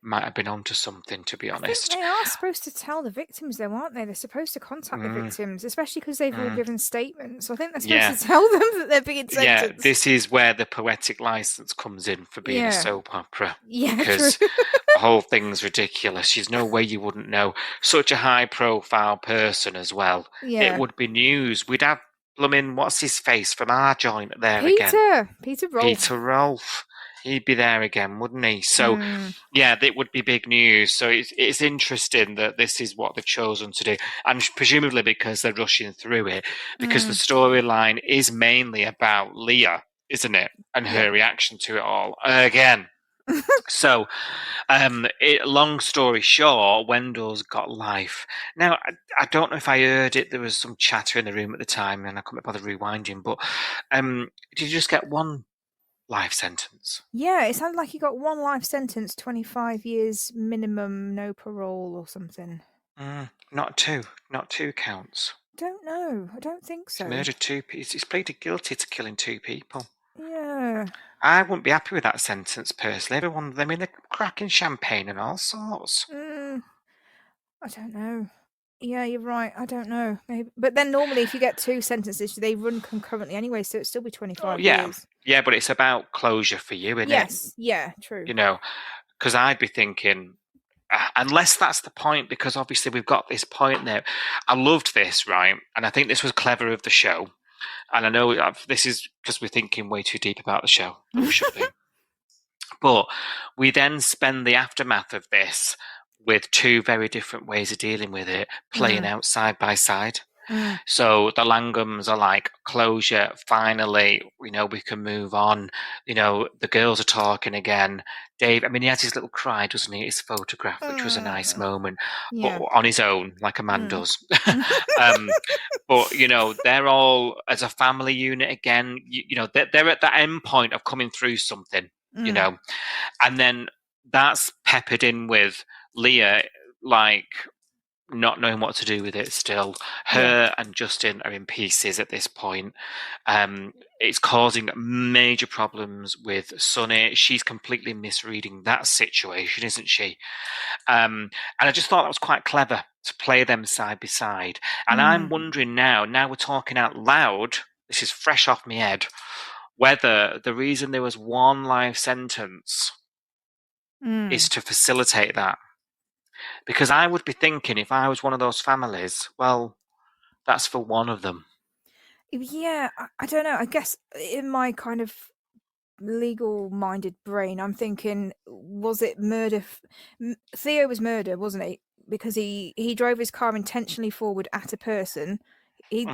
might have been onto something, to be honest. I think they are supposed to tell the victims, though, aren't they? They're supposed to contact the victims, especially because they've all given statements. So I think they're supposed to tell them that they're being sentenced. Yeah, this is where the poetic license comes in for being a soap opera. Yeah, because the whole thing's ridiculous. There's no way you wouldn't know. Such a high-profile person as well. Yeah. It would be news. We'd have blooming, what's his face from our joint there again? Peter Rolfe. Peter Rolfe. He'd be there again, wouldn't he? So, yeah, that would be big news. So it's interesting that this is what they've chosen to do. And presumably because they're rushing through it, because the storyline is mainly about Leah, isn't it? And her reaction to it all. Again. So, long story short, Wendell's got life. Now, I don't know if I heard it. There was some chatter in the room at the time, and I couldn't bother rewinding. But did you just get one life sentence? Yeah, it sounded like he got one life sentence, 25 years minimum, no parole or something. Not two counts. Don't know. I don't think so. He's murdered two people. He's pleaded guilty to killing two people. Yeah. I wouldn't be happy with that sentence personally. Everyone, I mean, they're cracking champagne and all sorts. I don't know. Yeah, you're right. I don't know. Maybe. But then normally if you get two sentences, they run concurrently anyway, so it'd still be 25 years. Yeah, but it's about closure for you, isn't it? Yes, yeah, true. Because I'd be thinking, unless that's the point, because obviously we've got this point there. I loved this, right? And I think this was clever of the show. And I know this is because we're thinking way too deep about the show. We should be. But we then spend the aftermath of this with two very different ways of dealing with it, playing out side by side. So the Langhams are like, closure, finally, we can move on. The girls are talking again. Dave, I mean, he has his little cry, doesn't he? His photograph, which was a nice moment, but on his own, like a man does. But, they're all, as a family unit again, they're at that end point of coming through something, and then that's peppered in with Leah, like, not knowing what to do with it still. Her and Justin are in pieces at this point. It's causing major problems with Sonny. She's completely misreading that situation, isn't she? And I just thought that was quite clever to play them side by side. And I'm wondering now we're talking out loud, this is fresh off my head, whether the reason there was one life sentence is to facilitate that. Because I would be thinking, if I was one of those families, well, that's for one of them. Yeah, I don't know. I guess in my kind of legal-minded brain, I'm thinking, was it murder? Theo was murder, wasn't he? Because he drove his car intentionally forward at a person. He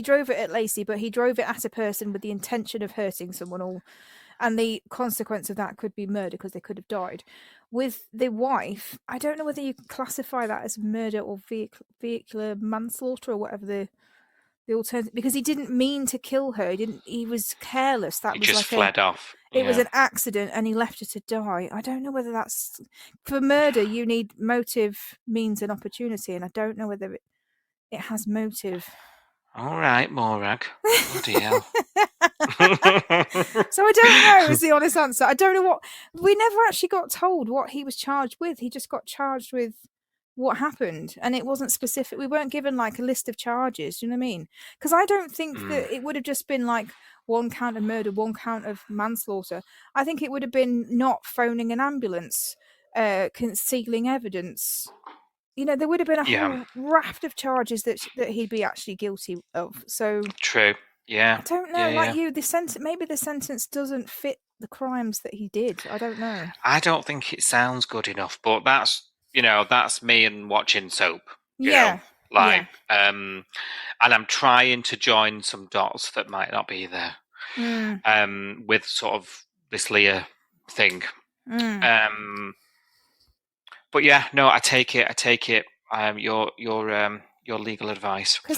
drove it at Lacey, but he drove it at a person with the intention of hurting someone, and the consequence of that could be murder because they could have died. With the wife, I don't know whether you can classify that as murder or vehicular manslaughter or whatever the alternative, because he didn't mean to kill her. He was careless. He was just fled off. It was an accident, and he left her to die. I don't know whether that's for murder. You need motive, means, and opportunity, and I don't know whether it has motive. All right, Morag. Bloody hell. So I don't know is the honest answer. I don't know what. We never actually got told what he was charged with. He just got charged with what happened, and it wasn't specific. We weren't given like a list of charges. Do you know what I mean? Because I don't think that it would have just been like one count of murder, one count of manslaughter. I think it would have been not phoning an ambulance, concealing evidence. There would have been a whole raft of charges that he'd be actually guilty of. So true. Yeah. I don't know. You, maybe the sentence doesn't fit the crimes that he did. I don't know. I don't think it sounds good enough, but that's me and watching soap. And I'm trying to join some dots that might not be there. With sort of this Leah thing. But yeah, no, I take it. Your legal advice. Because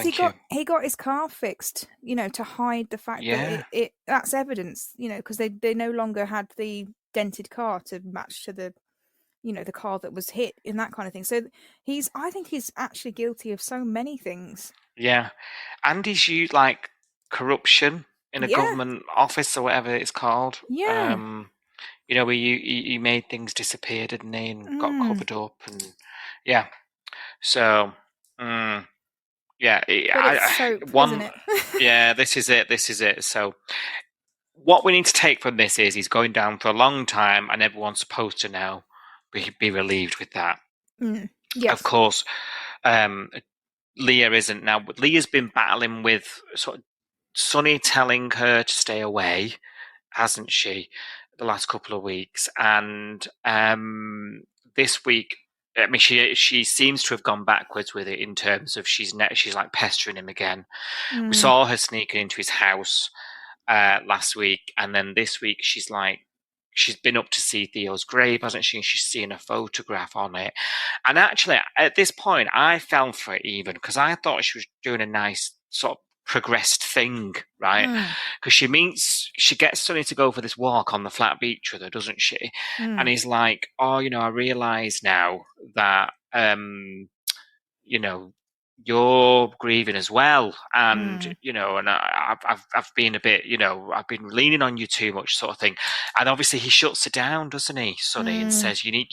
he got his car fixed, to hide the fact that that's evidence, because they no longer had the dented car to match to the, the car that was hit and that kind of thing. So I think he's actually guilty of so many things. Yeah, and he's used like corruption in a government office or whatever it's called. Yeah. Where you made things disappear, didn't he, and got covered up, and so but it's soap, isn't it? Yeah, this is it. So what we need to take from this is he's going down for a long time, and everyone's supposed to now be relieved with that. Yes. Of course, Leah isn't now. Leah's been battling with sort of Sonny telling her to stay away, hasn't she, the last couple of weeks? And this week, I mean, she seems to have gone backwards with it in terms of she's like pestering him again. We saw her sneaking into his house last week, and then this week she's been up to see Theo's grave, hasn't she? And she's seen a photograph on it. And actually, at this point, I fell for it even because I thought she was doing a nice sort of progressed thing, right? Because she gets Sonny to go for this walk on the flat beach with her, doesn't she? And he's like, oh, I realise now that, you're grieving as well, and and I've been a bit, I've been leaning on you too much, sort of thing. And obviously he shuts her down, doesn't he, Sonny, and says, you need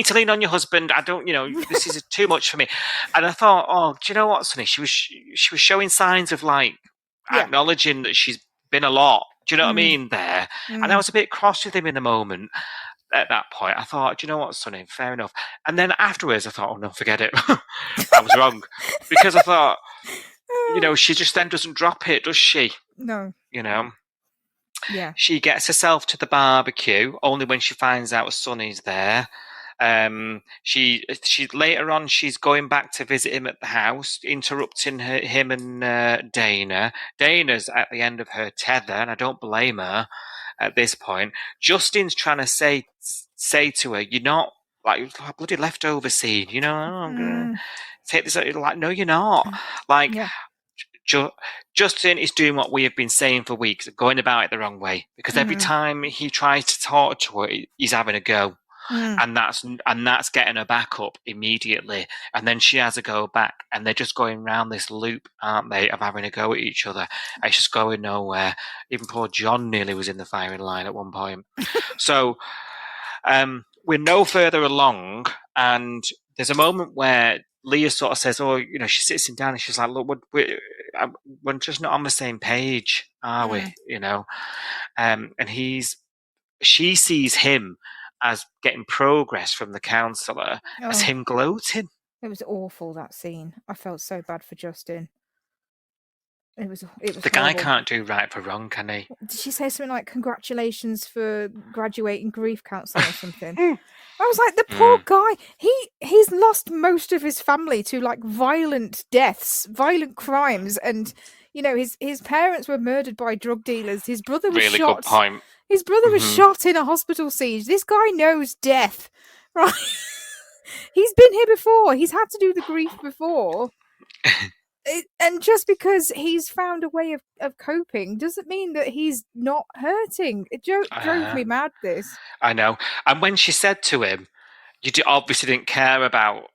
to lean on your husband. I don't, this is too much for me. And I thought, oh, do you know what, Sonny? She was showing signs of like acknowledging that she's been a lot. Do you know what I mean there? And I was a bit cross with him in the moment. At that point, I thought, do you know what, Sonny? Fair enough. And then afterwards, I thought, oh no, forget it. I was wrong, because I thought, she just then doesn't drop it, does she? No. Yeah. She gets herself to the barbecue only when she finds out Sonny's there. She later on, she's going back to visit him at the house, interrupting him and Dana. Dana's at the end of her tether, and I don't blame her. At this point, Justin's trying to say to her, "You're not like a bloody leftover seed, I'm gonna take this." Like, no, you're not. Like, Justin is doing what we have been saying for weeks, going about it the wrong way. Because every time he tries to talk to her, he's having a go. and that's getting her back up immediately. And then she has a go back, and they're just going round this loop, aren't they, of having a go at each other. It's just going nowhere. Even poor John nearly was in the firing line at one point. So we're no further along, and there's a moment where Leah sort of says, "Oh, she sits him down and she's like, look, we're just not on the same page, are we? And she sees him as getting progress from the counsellor, as him gloating. It was awful, that scene. I felt so bad for Justin. It was the guy can't do right for wrong, can he? Did she say something like congratulations for graduating grief counselling or something? I was like, the poor guy, he's lost most of his family to like violent deaths, violent crimes, and his parents were murdered by drug dealers. His brother was shot. Good point. His brother was shot in a hospital siege. This guy knows death, right? He's been here before. He's had to do the grief before. And just because he's found a way of coping doesn't mean that he's not hurting. It drove me mad, this. I know. And when she said to him, you obviously didn't care about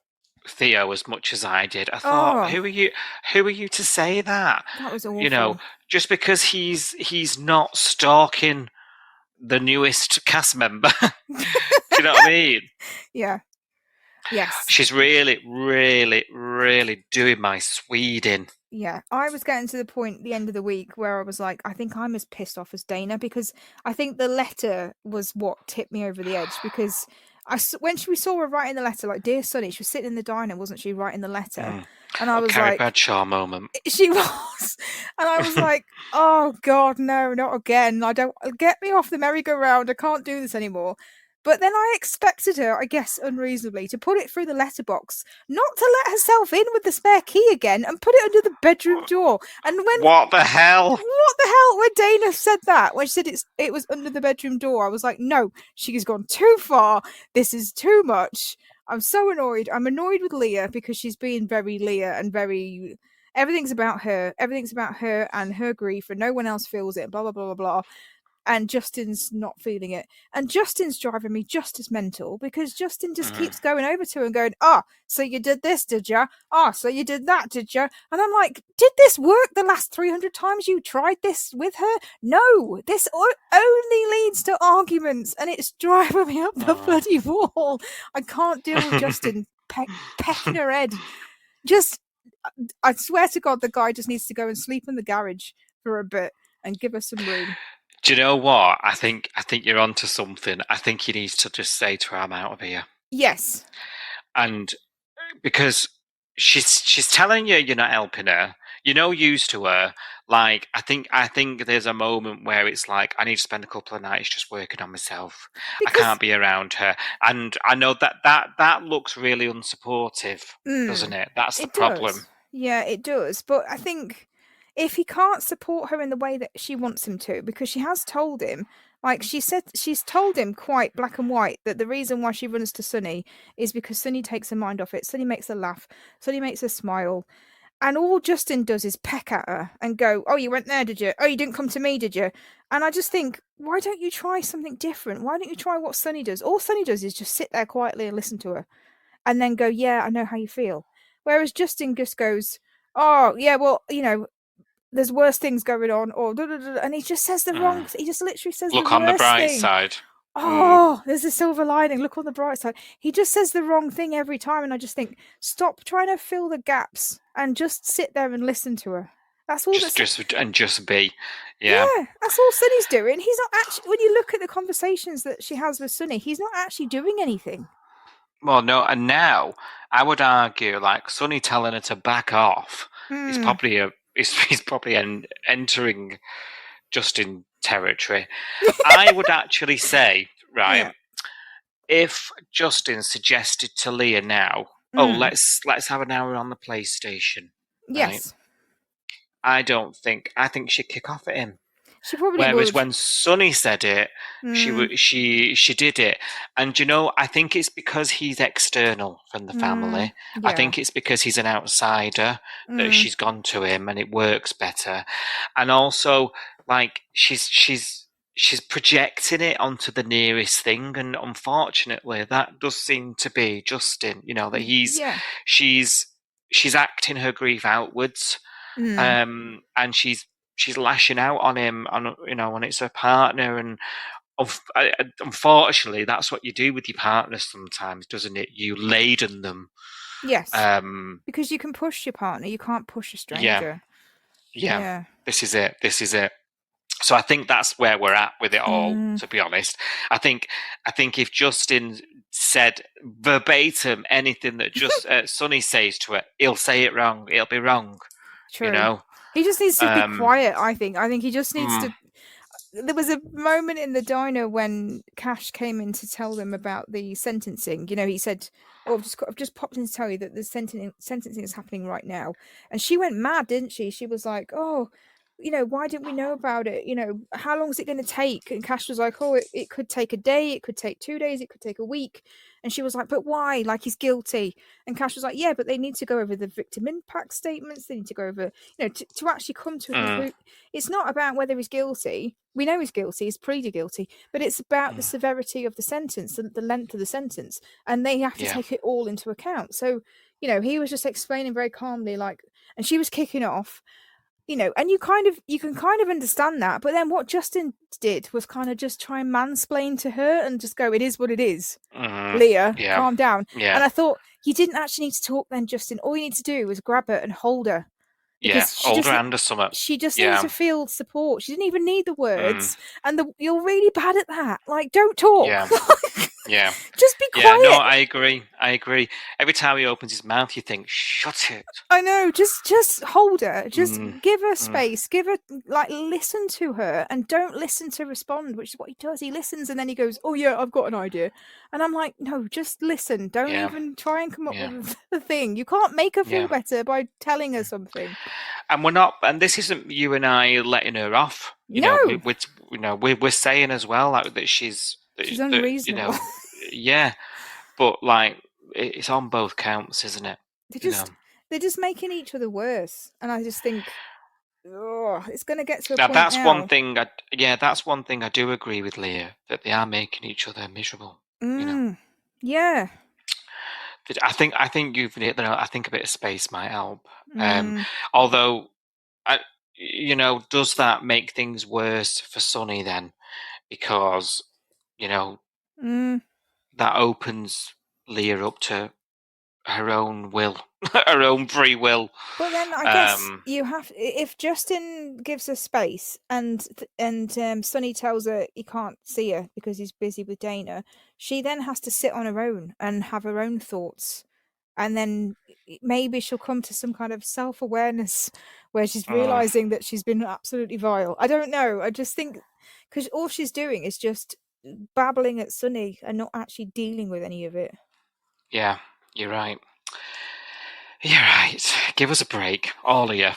Theo as much as I did. I thought, who are you to say that? That was awful. Just because he's not stalking the newest cast member. Do you know what I mean? Yeah. Yes. She's really, really, really doing my Sweden. Yeah. I was getting to the point at the end of the week where I was like, I think I'm as pissed off as Dana, because I think the letter was what tipped me over the edge, because when we saw her writing the letter, like, Dear Sonny, she was sitting in the diner, wasn't she, writing the letter? And I was Carrie Bradshaw moment. She was. And I was like, oh God, no, not again. Get me off the merry-go-round. I can't do this anymore. But then I expected her, I guess unreasonably, to put it through the letterbox, not to let herself in with the spare key again and put it under the bedroom door. And what the hell? What the hell? When Dana said that, when she said it was under the bedroom door, I was like, no, she's gone too far. This is too much. I'm so annoyed. I'm annoyed with Leah because she's being very Leah and very... Everything's about her. Everything's about her and her grief, and no one else feels it, blah, blah, blah, blah, blah. And Justin's not feeling it. And Justin's driving me just as mental, because Justin just keeps going over to her and going, so you did this, did you? So you did that, did you? And I'm like, did this work the last 300 times you tried this with her? No, this only leads to arguments, and it's driving me up the bloody wall. I can't deal with Justin pecking her head. I swear to God, the guy just needs to go and sleep in the garage for a bit and give us some room. Do you know what? I think you're onto something. I think he needs to just say to her, I'm out of here. Yes. And because she's telling you you're not helping her, you're no use to her. Like, I think there's a moment where it's like, I need to spend a couple of nights just working on myself. I can't be around her. And I know that looks really unsupportive, doesn't it? That's the problem. Does. Yeah, it does. But I think if he can't support her in the way that she wants him to, because she has told him, like she said, she's told him quite black and white that the reason why she runs to Sonny is because Sonny takes her mind off it. Sonny makes her laugh. Sonny makes her smile. And all Justin does is peck at her and go, oh, you went there, did you? Oh, you didn't come to me, did you? And I just think, why don't you try something different? Why don't you try what Sonny does? All Sonny does is just sit there quietly and listen to her and then go, yeah, I know how you feel. Whereas Justin just goes, oh, yeah, well, there's worse things going on, or and he just says the wrong thing. He just literally says look the on the worst bright thing. side. Oh, there's a silver lining. Look on the bright side. He just says the wrong thing every time, and I just think, stop trying to fill the gaps and just sit there and listen to her. That's all. Just be. Yeah, that's all Sonny's doing. He's not actually. When you look at the conversations that she has with Sonny, he's not actually doing anything. Well, no, and now I would argue, like, Sonny telling her to back off is probably he's probably entering Justin territory. I would actually say, right, if Justin suggested to Leah now, let's have an hour on the PlayStation. Yes. Right? I think she'd kick off at him. She probably Whereas would. when Sonny said it, she did it. And I think it's because he's external from the family. Yeah. I think it's because he's an outsider that she's gone to him and it works better. And also, like, she's she's projecting it onto the nearest thing, and unfortunately, that does seem to be Justin. That she's acting her grief outwards, and she's lashing out on him, when it's her partner, and unfortunately, that's what you do with your partner sometimes, doesn't it? You laden them. Yes. Because you can push your partner, you can't push a stranger. Yeah. This is it. So I think that's where we're at with it all, to be honest. I think if Justin said verbatim anything that just Sonny says to her, he'll say it wrong. It'll be wrong. True. He just needs to be quiet, I think. I think he just needs to... There was a moment in the diner when Cash came in to tell them about the sentencing. He said, "Oh, I've just popped in to tell you that the sentencing is happening right now." And she went mad, didn't she? She was like, "Oh, why didn't we know about it? How long is it going to take?" And Cash was like, "Oh, it could take a day, it could take 2 days, it could take a week." And she was like, "But why? Like, he's guilty." And Cash was like, "Yeah, but they need to go over the victim impact statements. They need to go over, to actually come to a conclusion. It's not about whether he's guilty. We know he's guilty, he's pleaded guilty, but it's about the severity of the sentence and the length of the sentence. And they have to take it all into account." So, he was just explaining very calmly, and she was kicking off. And you can kind of understand that, but then what Justin did was kind of just try and mansplain to her and just go, "It is what it is, Leah, calm down." And I thought, you didn't actually need to talk then, Justin. All you need to do was grab her and hold her. Hold her under something. She just needs to feel support. She didn't even need the words, and you're really bad at that. Like, don't talk. Yeah. Just be quiet. Yeah, no, I agree. Every time he opens his mouth, you think, shut it. I know. Just hold her. Just give her space. Give her, listen to her, and don't listen to respond, which is what he does. He listens, and then he goes, "Oh yeah, I've got an idea." And I'm like, no, just listen. Don't even try and come up with a thing. You can't make her feel better by telling her something. And we're not, and this isn't you and I letting her off. We're saying as well that she's unreasonable. But it's on both counts, isn't it? They're just making each other worse, and I just think, it's going to get to a point that's now. one thing. That's one thing I do agree with Leah, that they are making each other miserable. Yeah. I think you've hit there. I think a bit of space might help. Although, does that make things worse for Sonny then? Because that opens Leah up to her own will, her own free will. But then I guess you have, if Justin gives her space and Sonny tells her he can't see her because he's busy with Dana, she then has to sit on her own and have her own thoughts, and then maybe she'll come to some kind of self-awareness where she's realizing that she's been absolutely vile. I don't know. I just think, because all she's doing is just babbling at Sonny and not actually dealing with any of it. Yeah, you're right. Give us a break, all of you.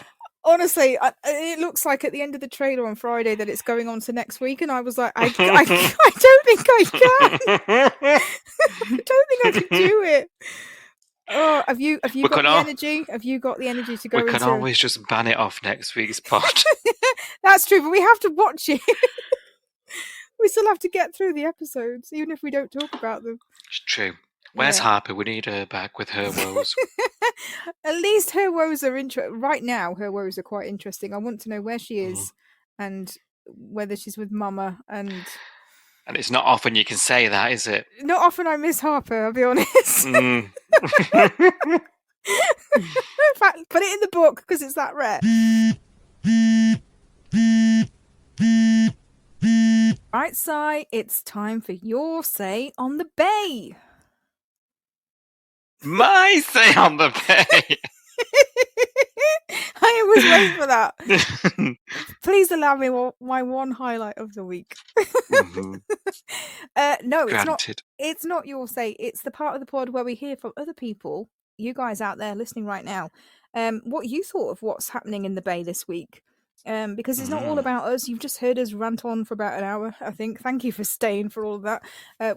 Honestly, it looks like at the end of the trailer on Friday that it's going on to next week, and I was like, I don't think I can. I don't think I can do it. Oh, have you got the energy? Have you got the energy to go? We can always just ban it off next week's pod. That's true, but we have to watch it. We still have to get through the episodes, even if we don't talk about them. It's true. Where's Harper? We need her back with her woes. At least her woes are interesting. Right now, her woes are quite interesting. I want to know where she is and whether she's with Mama. And it's not often you can say that, is it? Not often I miss Harper, I'll be honest. In fact, put it in the book because it's that rare. Right, Si, it's time for your say on the Bay. My say on the Bay. I was waiting for that. Please allow me my one highlight of the week. No, Granted. It's not your say. It's the part of the pod where we hear from other people, you guys out there listening right now, what you thought of what's happening in the Bay this week. Because it's not all about us. You've just heard us rant on for about an hour, I think. Thank you for staying for all of that.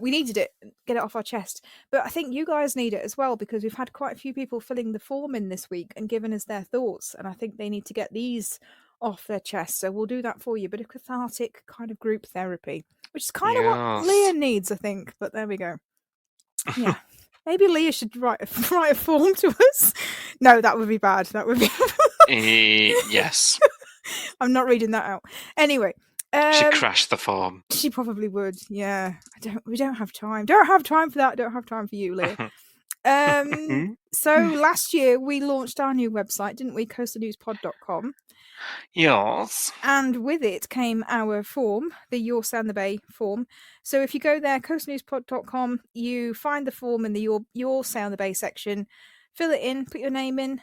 We needed it, get it off our chest. But I think you guys need it as well, because we've had quite a few people filling the form in this week and giving us their thoughts. And I think they need to get these off their chest. So we'll do that for you. But a cathartic kind of group therapy, which is kind of what Leah needs, I think. But there we go. Yeah. Maybe Leah should write a form to us. No, that would be bad. That would be... Yes. I'm not reading that out. Anyway. She'd crash the form. She probably would. Yeah. We don't have time. Don't have time for that. Don't have time for you, Leah. So last year we launched our new website, didn't we? coastalnewspod.com. Yes. And with it came our form, the Your Sound the Bay form. So if you go there, coastalnewspod.com, you find the form in the Your Sound the Bay section, fill it in, put your name in,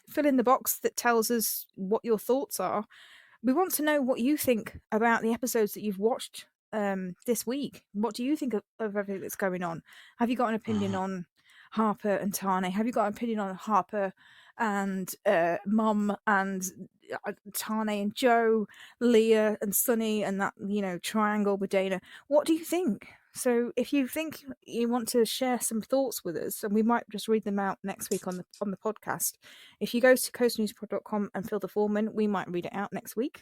fill in the box that tells us what your thoughts are. We want to know what you think about the episodes that you've watched this week. What do you think of everything that's going on? Have you got an opinion on Harper and Tane? Have you got an opinion on Harper and Mum and Tane and Joe, Leah and Sunny, and that, triangle with Dana? What do you think? So if you think you want to share some thoughts with us, and we might just read them out next week on the podcast, if you go to coastalnewspod.com and fill the form in, we might read it out next week.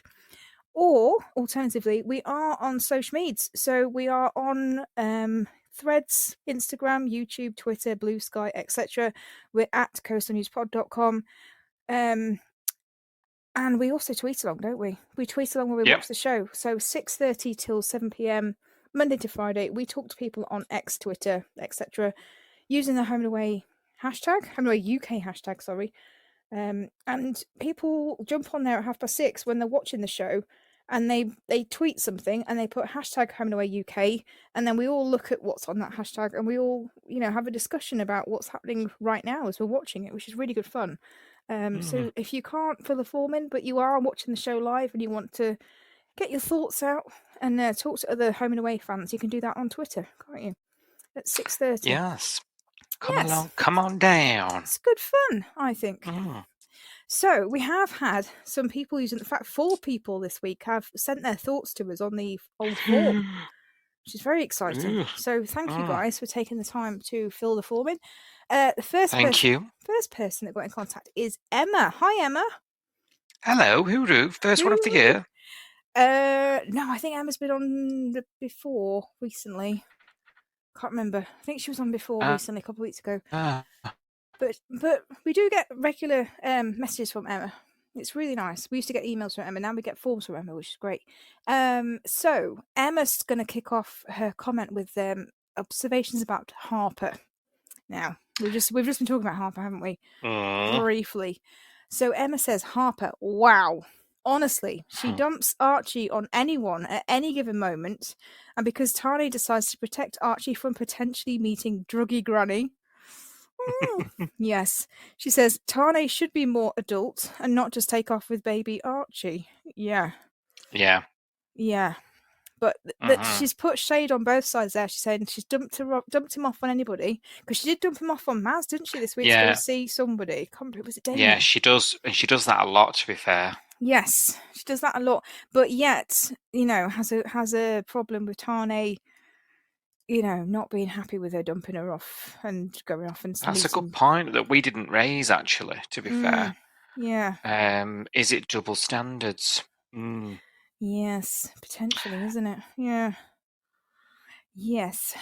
Or alternatively, we are on social medias. So we are on Threads, Instagram, YouTube, Twitter, Blue Sky, etc. We're at coastalnewspod.com. And we also tweet along, don't we? We tweet along when we watch the show. So 6:30 till 7 p.m, Monday to Friday, we talk to people on X, Twitter, etc., using the Home and Away hashtag, Home and Away UK hashtag, sorry. And people jump on there at 6:30 when they're watching the show, and they tweet something and they put hashtag Home and Away UK, and then we all look at what's on that hashtag and we all, have a discussion about what's happening right now as we're watching it, which is really good fun. So if you can't fill the form in, but you are watching the show live and you want to get your thoughts out and talk to other Home and Away fans, you can do that on Twitter, can't you? At 6:30. Yes. Come along. Come on down. It's good fun, I think. So we have had some people using, in fact, 4 people this week have sent their thoughts to us on the old form, which is very exciting. So thank you guys for taking the time to fill the form in. The first person that got in contact is Emma. Hi, Emma. Hello, hooroo. First one of the year. No, I think Emma's been on before recently. Can't remember. I think she was on before recently, a couple of weeks ago. But we do get regular messages from Emma. It's really nice. We used to get emails from Emma. Now we get forms from Emma, which is great. So Emma's going to kick off her comment with observations about Harper. Now we've just been talking about Harper, haven't we? Briefly. So Emma says, Harper, wow. Honestly, she dumps Archie on anyone at any given moment, and because Tane decides to protect Archie from potentially meeting druggy granny. Yes, she says Tane should be more adult and not just take off with baby Archie. Yeah. But she's put shade on both sides there. She's saying she's dumped him off on anybody, because she did dump him off on Maz, didn't she, this week? To go see somebody. Was it Dana? Yeah, she does, and she does that a lot, to be fair. Yes, she does that a lot, but yet, has a problem with Tane, not being happy with her dumping her off and going off and. That's a good point that we didn't raise, actually. To be fair, yeah. Is it double standards? Yes, potentially, isn't it? Yeah. Yes.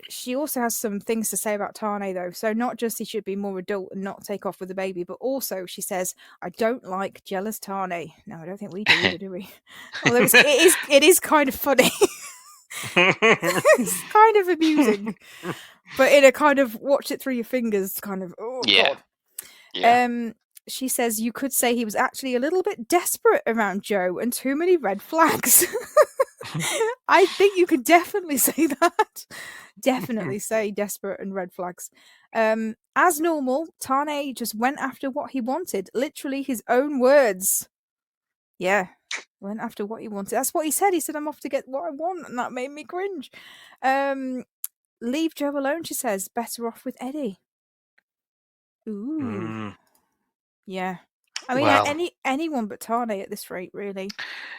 She also has some things to say about Tane, though. So not just he should be more adult and not take off with the baby, but also she says, I don't like jealous Tane. No, I don't think we do either, do we? Although it is kind of funny. It's kind of amusing, but in a kind of watch it through your fingers kind of, God. Yeah. She says you could say he was actually a little bit desperate around Joe and too many red flags. I think you could definitely say that. Definitely say desperate and red flags. As normal, Tane just went after what he wanted. Literally his own words. Yeah. Went after what he wanted. That's what he said. He said, I'm off to get what I want. And that made me cringe. Leave Joe alone, she says. Better off with Eddie. Ooh. Yeah. I mean, anyone but Tane at this rate, really.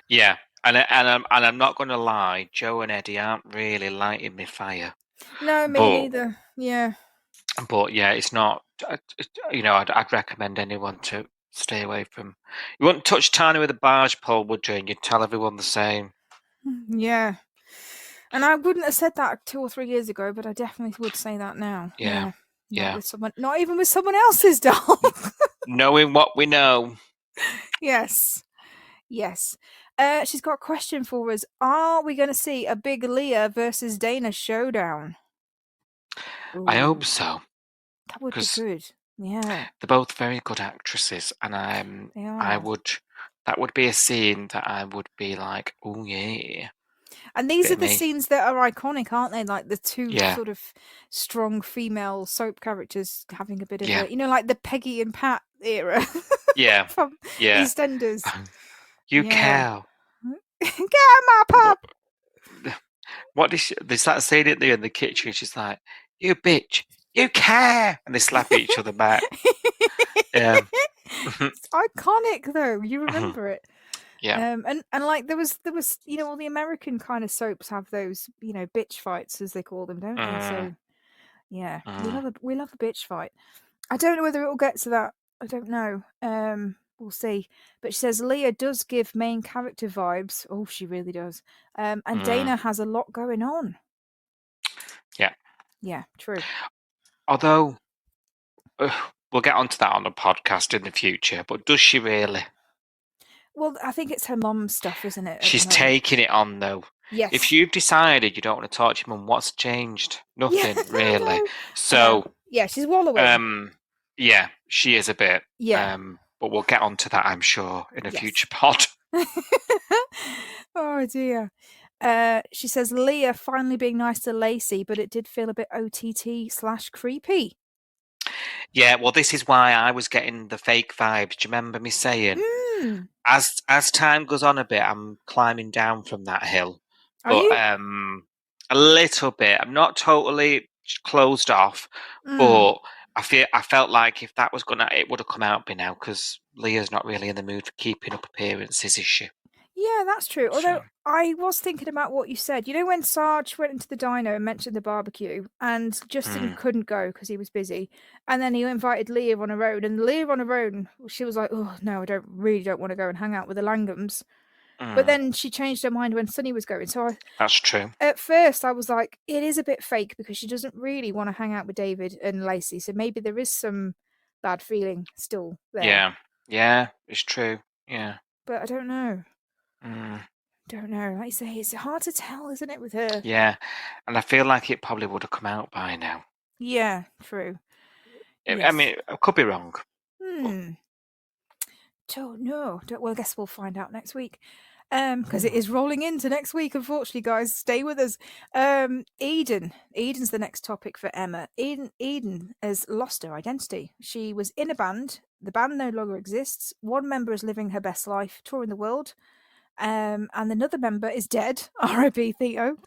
Yeah. And I'm not going to lie, Joe and Eddie aren't really lighting me fire. No, me neither. Yeah. But yeah, it's not. I'd recommend anyone to Stay away from. You wouldn't touch Tane with a barge pole, would you? And you'd tell everyone the same. Yeah. And I wouldn't have said that 2 or 3 years ago, but I definitely would say that now. Yeah. Not with someone, not even with someone else's doll. Knowing what we know. Yes. She's got a question for us. Are we going to see a big Leah versus Dana showdown? Ooh. I hope so. That would be good. Yeah. They're both very good actresses, and that would be a scene that I would be like, oh yeah. And these are the scenes that are iconic, aren't they? Like the two sort of strong female soap characters having a bit of a, like the Peggy and Pat era. Yeah. From EastEnders. You cow. Get out my pub. What there's that scene in the kitchen, she's like, you bitch, you care, and they slap each other back. Yeah. It's iconic though. You remember it. Yeah. And like there was all the American kind of soaps have those bitch fights as they call them, don't they? So yeah, we love a bitch fight. I don't know whether it will get to that. I don't know. We'll see. But she says Leah does give main character vibes. Oh, she really does. And Dana has a lot going on. Yeah. Yeah, true. Although we'll get onto that on the podcast in the future, but does she really? Well, I think it's her mum's stuff, isn't it? She's taking it on, though. Yes. If you've decided you don't want to talk to your mum, what's changed? Nothing, really. So... yeah, she's wallowing. Yeah, she is a bit. Yeah. But we'll get onto that, I'm sure, in a future pod. Oh, dear. She says, Leah finally being nice to Lacey, but it did feel a bit OTT/creepy. Yeah, well, this is why I was getting the fake vibes. Do you remember me saying? As time goes on a bit, I'm climbing down from that hill. Are you? A little bit. I'm not totally closed off, but I felt like if that was it would have come out by now, because Leah's not really in the mood for keeping up appearances, is she? Yeah, that's true. Although I was thinking about what you said. You know, when Sarge went into the diner and mentioned the barbecue, and Justin couldn't go because he was busy, and then he invited Leah on her own, and Leah on her own, she was like, "Oh no, I don't want to go and hang out with the Langhams." But then she changed her mind when Sonny was going. So that's true. At first, I was like, it is a bit fake because she doesn't really want to hang out with David and Lacey. So maybe there is some bad feeling still there. Yeah, it's true. Yeah, but I don't know. Don't know. Like you say, it's hard to tell, isn't it, with her? Yeah, and I feel like it probably would have come out by now. Yeah, true. I mean, I could be wrong. Don't know. Well, I guess we'll find out next week. Because it is rolling into next week, unfortunately, guys. Stay with us. Eden. Eden's the next topic for Emma. Eden has lost her identity. She was in a band. The band no longer exists. One member is living her best life, touring the world. And another member is dead. R.I.P. Theo.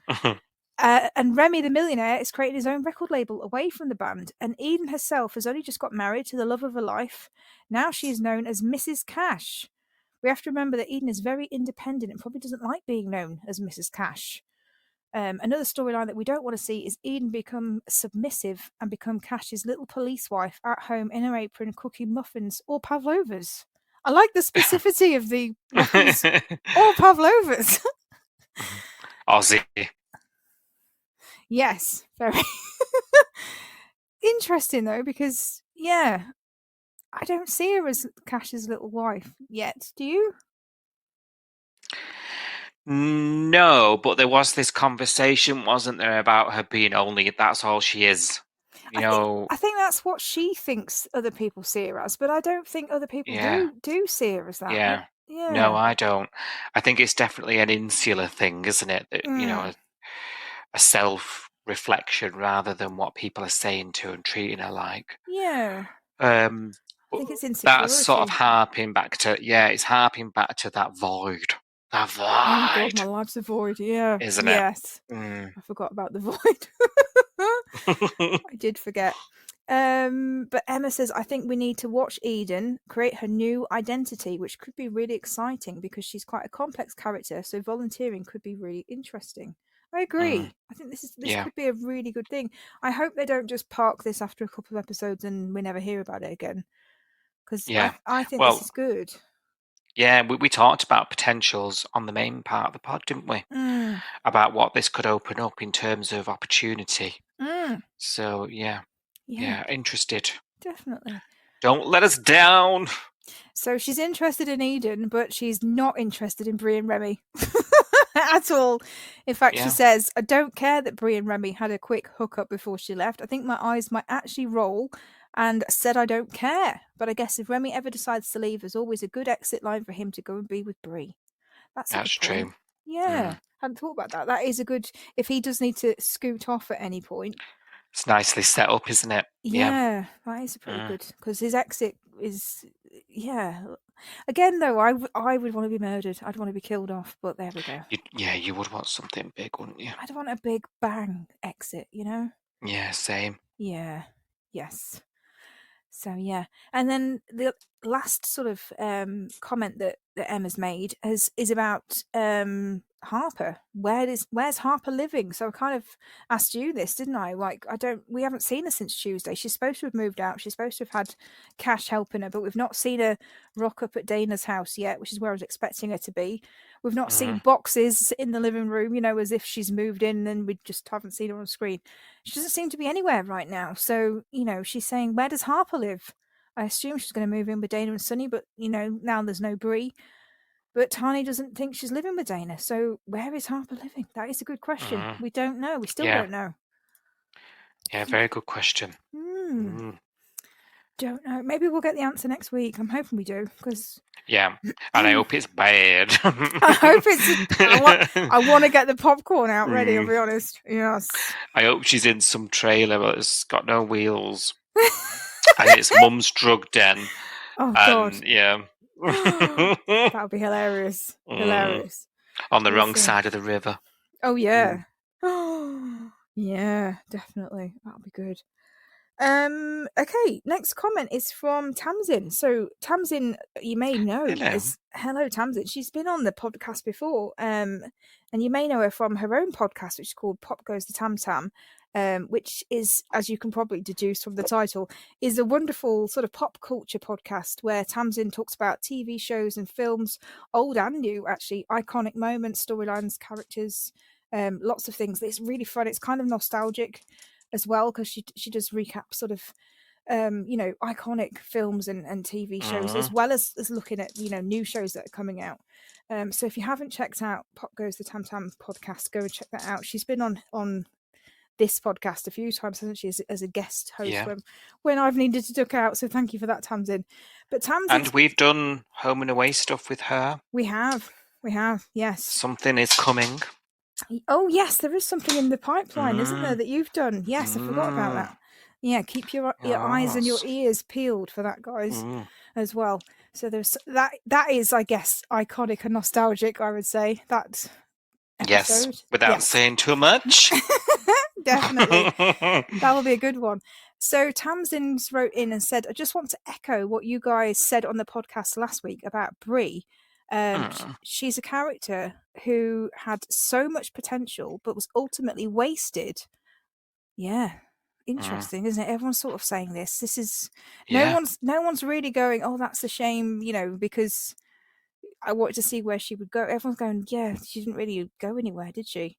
And Remy, the millionaire, is creating his own record label away from the band. And Eden herself has only just got married to the love of her life. Now she is known as Mrs. Cash. We have to remember that Eden is very independent and probably doesn't like being known as Mrs. Cash. Another storyline that we don't want to see is Eden become submissive and become Cash's little police wife at home in her apron cooking muffins or pavlovas. I like the specificity of the muffins or pavlovas. Aussie. Yes, very interesting though, because I don't see her as Cash's little wife yet. Do you? No, but there was this conversation, wasn't there, about her being only that's all she is. I think that's what she thinks other people see her as, but I don't think other people do see her as that. Yeah. No, I don't. I think it's definitely an insular thing, isn't it? That, a self-reflection rather than what people are saying to her and treating her like. Yeah. I think it's insecurity. That's sort of harping back to it's harping back to that void. That void. Oh God, my life's a void. Yeah, isn't it? Yes. I forgot about the void. I did forget. But Emma says, I think we need to watch Eden create her new identity, which could be really exciting because she's quite a complex character. So volunteering could be really interesting. I agree. I think this could be a really good thing. I hope they don't just park this after a couple of episodes and we never hear about it again. because Yeah. I think Well, this is good. Yeah, we talked about potentials on the main part of the pod, didn't we? About what this could open up in terms of opportunity. So, yeah, interested. Definitely. Don't let us down. So she's interested in Eden, but she's not interested in Bree and Remy at all. In fact, she says, I don't care that Bree and Remy had a quick hookup before she left. I think my eyes might actually roll, and said I don't care. But I guess if Remy ever decides to leave, there's always a good exit line for him to go and be with Bree. That's a good point. True. Yeah, hadn't thought about that. That is a good, if he does need to scoot off at any point. It's nicely set up, isn't it? Yeah, that is pretty good, because his exit is, Again, though, I would want to be murdered. I'd want to be killed off, but there we go. You would want something big, wouldn't you? I'd want a big bang exit, you know? Yeah, same. Yeah, yes. So, yeah. And then the last sort of comment that Emma's made is about Harper. Where's Harper living? So I kind of asked you this, didn't I? Like, we haven't seen her since Tuesday. She's supposed to have moved out. She's supposed to have had Cash helping her, but we've not seen her rock up at Dana's house yet, which is where I was expecting her to be. We've not seen boxes in the living room, as if she's moved in, and we just haven't seen her on screen. She doesn't seem to be anywhere right now. So, she's saying, where does Harper live? I assume she's going to move in with Dana and Sunny, but, now there's no Bree. But Tane doesn't think she's living with Dana. So where is Harper living? That is a good question. We don't know. We still don't know. Yeah, very good question. Don't know. Maybe we'll get the answer next week. I'm hoping we do, because and I hope it's bad. I hope it's. I want to get the popcorn out ready. I'll be honest. Yes. I hope she's in some trailer that's got no wheels, and it's Mum's drug den. Oh God! Yeah, that would be hilarious. Hilarious. On the wrong side of the river. Oh yeah. Yeah, definitely. That'll be good. Okay, next comment is from Tamsin. So Tamsin, you may know, hello Tamsin. She's been on the podcast before, and you may know her from her own podcast, which is called Pop Goes the Tam Tam, which is, as you can probably deduce from the title, is a wonderful sort of pop culture podcast where Tamsin talks about TV shows and films, old and new, actually, iconic moments, storylines, characters, lots of things. It's really fun. It's kind of nostalgic as well, because she does recap sort of iconic films and TV shows, as well as looking at new shows that are coming out. So if you haven't checked out Pop Goes the Tam Tam podcast, go and check that out. She's been on this podcast a few times, hasn't she, as a guest host when I've needed to duck out. So thank you for that, Tamsin. But Tamsin, and we've done home and away stuff with her. We have, yes. Something is coming. Oh yes, there is something in the pipeline, isn't there, that you've done? Yes, I forgot about that. Yeah, keep your eyes and your ears peeled for that, guys, as well. So there's that is, I guess, iconic and nostalgic, I would say, that episode. Yes, without saying too much. Definitely. That will be a good one. So Tamsin's wrote in and said, I just want to echo what you guys said on the podcast last week about Bree. She's a character who had so much potential but was ultimately wasted. Yeah, interesting, isn't it? Everyone's sort of saying this is no one's really going, oh, that's a shame, because I wanted to see where she would go. Everyone's going, yeah, she didn't really go anywhere, did she?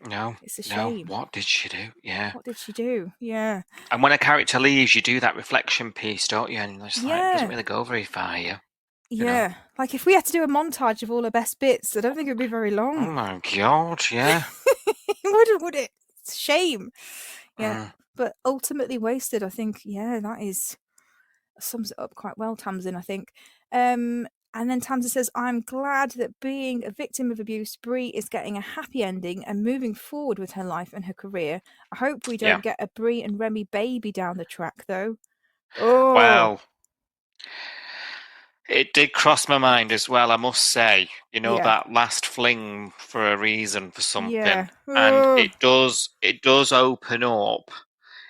No, it's a shame. What did she do? What did she do? Yeah. And when a character leaves, you do that reflection piece, don't you? And it's like, it doesn't really go very far here. Yeah, like if we had to do a montage of all her best bits, I don't think it would be very long. Oh my God, yeah. Would it? It's a shame. Yeah, but ultimately wasted, I think. Yeah, that sums it up quite well, Tamsin, I think. And then Tamsin says, I'm glad that being a victim of abuse, Bree is getting a happy ending and moving forward with her life and her career. I hope we don't get a Bree and Remy baby down the track, though. Oh. Well, it did cross my mind as well, I must say. That last fling for a reason, for something. Yeah. And it does open up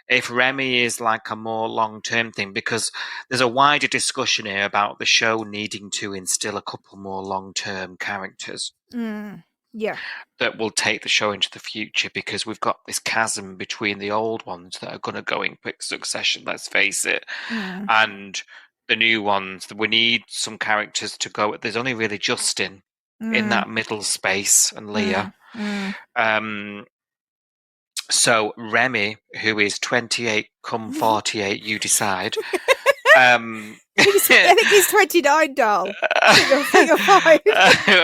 if Remy is like a more long-term thing, because there's a wider discussion here about the show needing to instill a couple more long-term characters. Yeah. That will take the show into the future, because we've got this chasm between the old ones that are going to go in quick succession, let's face it, and the new ones. We need some characters to go. There's only really Justin in that middle space and Leah. So Remy, who is 28 come 48, you decide. I think he's 29, doll. Figure 5.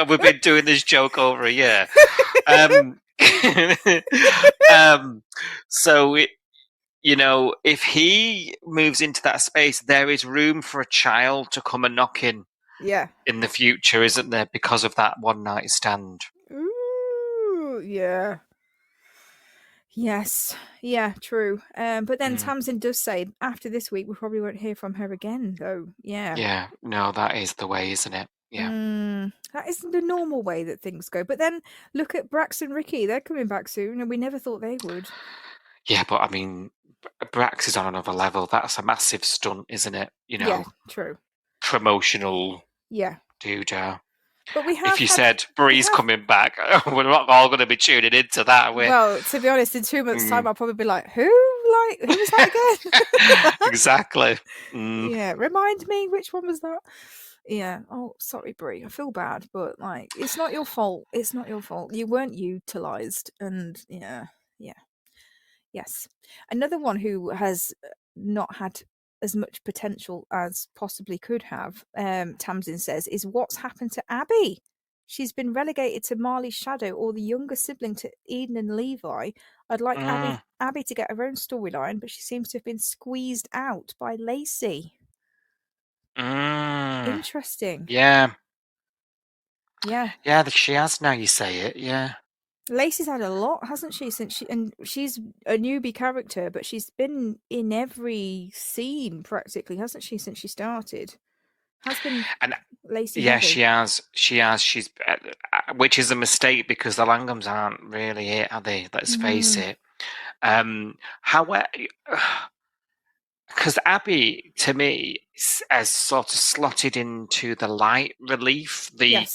We've been doing this joke over a year. So if he moves into that space, there is room for a child to come and knock in. Yeah. In the future, isn't there? Because of that one night stand. Ooh, yeah. Yes. Yeah, true. But then Tamsin does say after this week we probably won't hear from her again, though. Yeah. Yeah. No, that is the way, isn't it? Yeah. That isn't the normal way that things go. But then look at Brax and Ricky; they're coming back soon, and we never thought they would. Yeah, but I mean, Brax is on another level. That's a massive stunt, isn't it? Yeah, true. Promotional. Yeah. Doodah. But we have. If you said Bree's coming back, we're not all going to be tuning into that, are we? Well, to be honest, in 2 months' time, I'll probably be like, "Who? Who was that again?" Exactly. Yeah. Remind me, which one was that? Yeah. Oh, sorry, Bree. I feel bad, but it's not your fault. It's not your fault. You weren't utilised, and yes. Another one who has not had as much potential as possibly could have, Tamsin says, is what's happened to Abby. She's been relegated to Marley's shadow, or the younger sibling to Eden and Levi. I'd like Abby to get her own storyline, but she seems to have been squeezed out by Lacey. Interesting. Yeah. Yeah. Yeah, she has now you say it, yeah. Lacey's had a lot, hasn't she? And she's a newbie character, but she's been in every scene practically, hasn't she, since she started? Has been Lacey. Yeah, heavy. she has. She's, which is a mistake because the Langhams aren't really it, are they? Let's face it. However, because Abby, to me, has sort of slotted into the light relief, the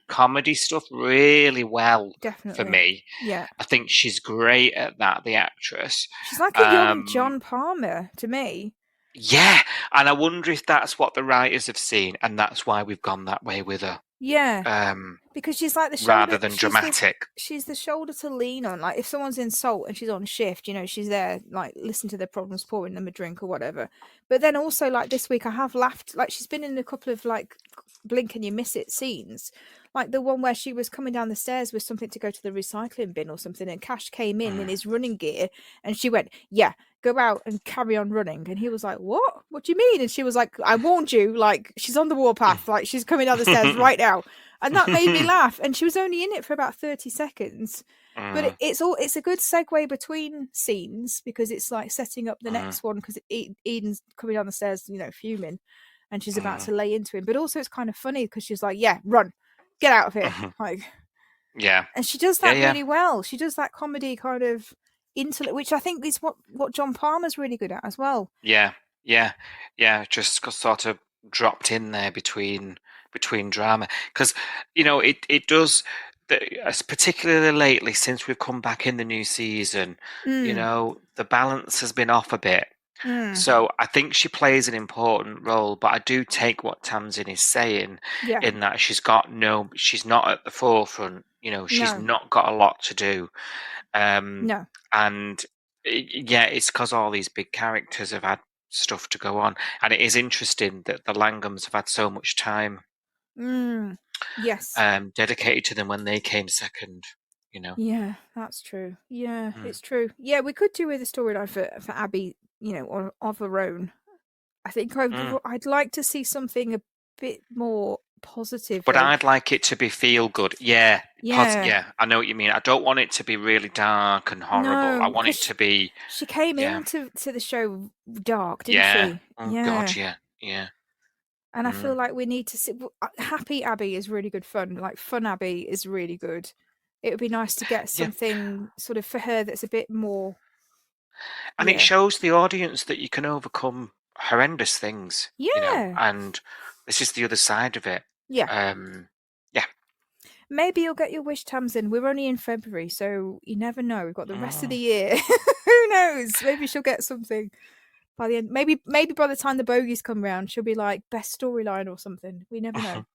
comedy stuff really well. Definitely. For me. Yeah. I think she's great at that, the actress. She's like a young John Palmer to me. Yeah, and I wonder if that's what the writers have seen, and that's why we've gone that way with her. Yeah. Because she's like the shoulder, rather than dramatic. She's the shoulder to lean on. Like if someone's in salt and she's on shift, she's there, like listen to their problems, pouring them a drink or whatever. But then also like this week, I have laughed. Like she's been in a couple of like blink and you miss it scenes. Like the one where she was coming down the stairs with something to go to the recycling bin or something, and Cash came in his running gear, and she went, "Yeah, go out and carry on running." And he was like, what do you mean? And she was like, "I warned you, like she's on the warpath, like she's coming down the stairs right now." And that made me laugh. And she was only in it for about 30 seconds. But it's a good segue between scenes, because it's like setting up the next one, because Eden's coming down the stairs, fuming, and she's about to lay into him. But also it's kind of funny because she's like, "Yeah, run, get out of here." Like, yeah. And she does that really well. She does that comedy kind of intellect, which I think is what John Palmer's really good at as well. Yeah. Just got sort of dropped in there between drama, because it does, particularly lately since we've come back in the new season. The balance has been off a bit. So I think she plays an important role, but I do take what Tamsin is saying in that she's not at the forefront. She's not got a lot to do. No. And it's because all these big characters have had stuff to go on, and it is interesting that the Langhams have had so much time yes dedicated to them when they came second. Yeah, that's true. Yeah, it's true. Yeah, we could do with a storyline for Abby, or of her own. I think I'd like to see something a bit more positive, but I'd like it to be feel good. Yeah, I know what you mean. I don't want it to be really dark and horrible. I want it to be. She came into the show dark, didn't she? Oh God, yeah. And I feel like we need to see. Happy Abby is really good fun. Like Fun Abby is really good. It would be nice to get something sort of for her that's a bit more. And it shows the audience that you can overcome horrendous things. Yeah. And this is the other side of it. Yeah. Maybe you'll get your wish, Tamsin. We're only in February, so you never know. We've got the rest of the year. Who knows? Maybe she'll get something. by the end. Maybe by the time the bogies come round, she'll be like best storyline or something. We never know.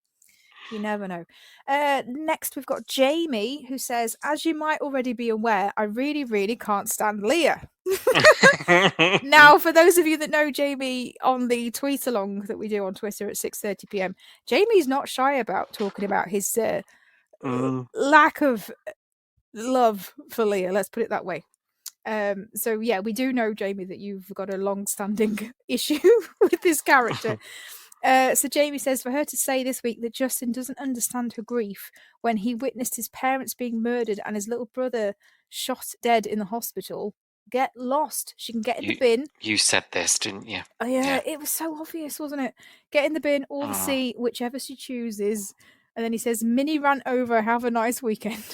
You never know. Next, we've got Jamie, who says, as you might already be aware, I really, really can't stand Leah. Now, for those of you that know Jamie on the tweet along that we do on Twitter at 6:30 p.m, Jamie's not shy about talking about his lack of love for Leah. Let's put it that way. So yeah, we do know, Jamie, that you've got a long-standing issue with this character. So Jamie says, for her to say this week that Justin doesn't understand her grief when he witnessed his parents being murdered and his little brother shot dead in the hospital, get lost. She can get in the bin. You said this, didn't you? Oh yeah, it was so obvious, wasn't it? Get in the bin or the sea, whichever she chooses. And then he says, Minnie ran over, have a nice weekend.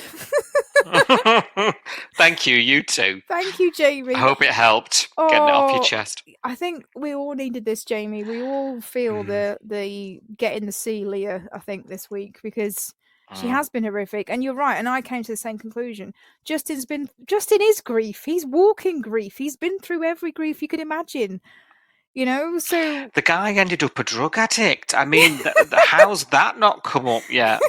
Thank you, you too. Thank you, Jamie. I hope it helped getting it off your chest. I think we all needed this, Jamie. We all feel the get in the sea, Leah, I think, this week, because she has been horrific. And you're right, and I came to the same conclusion. Justin is grief. He's walking grief. He's been through every grief you could imagine. So the guy ended up a drug addict. I mean, how's that not come up yet?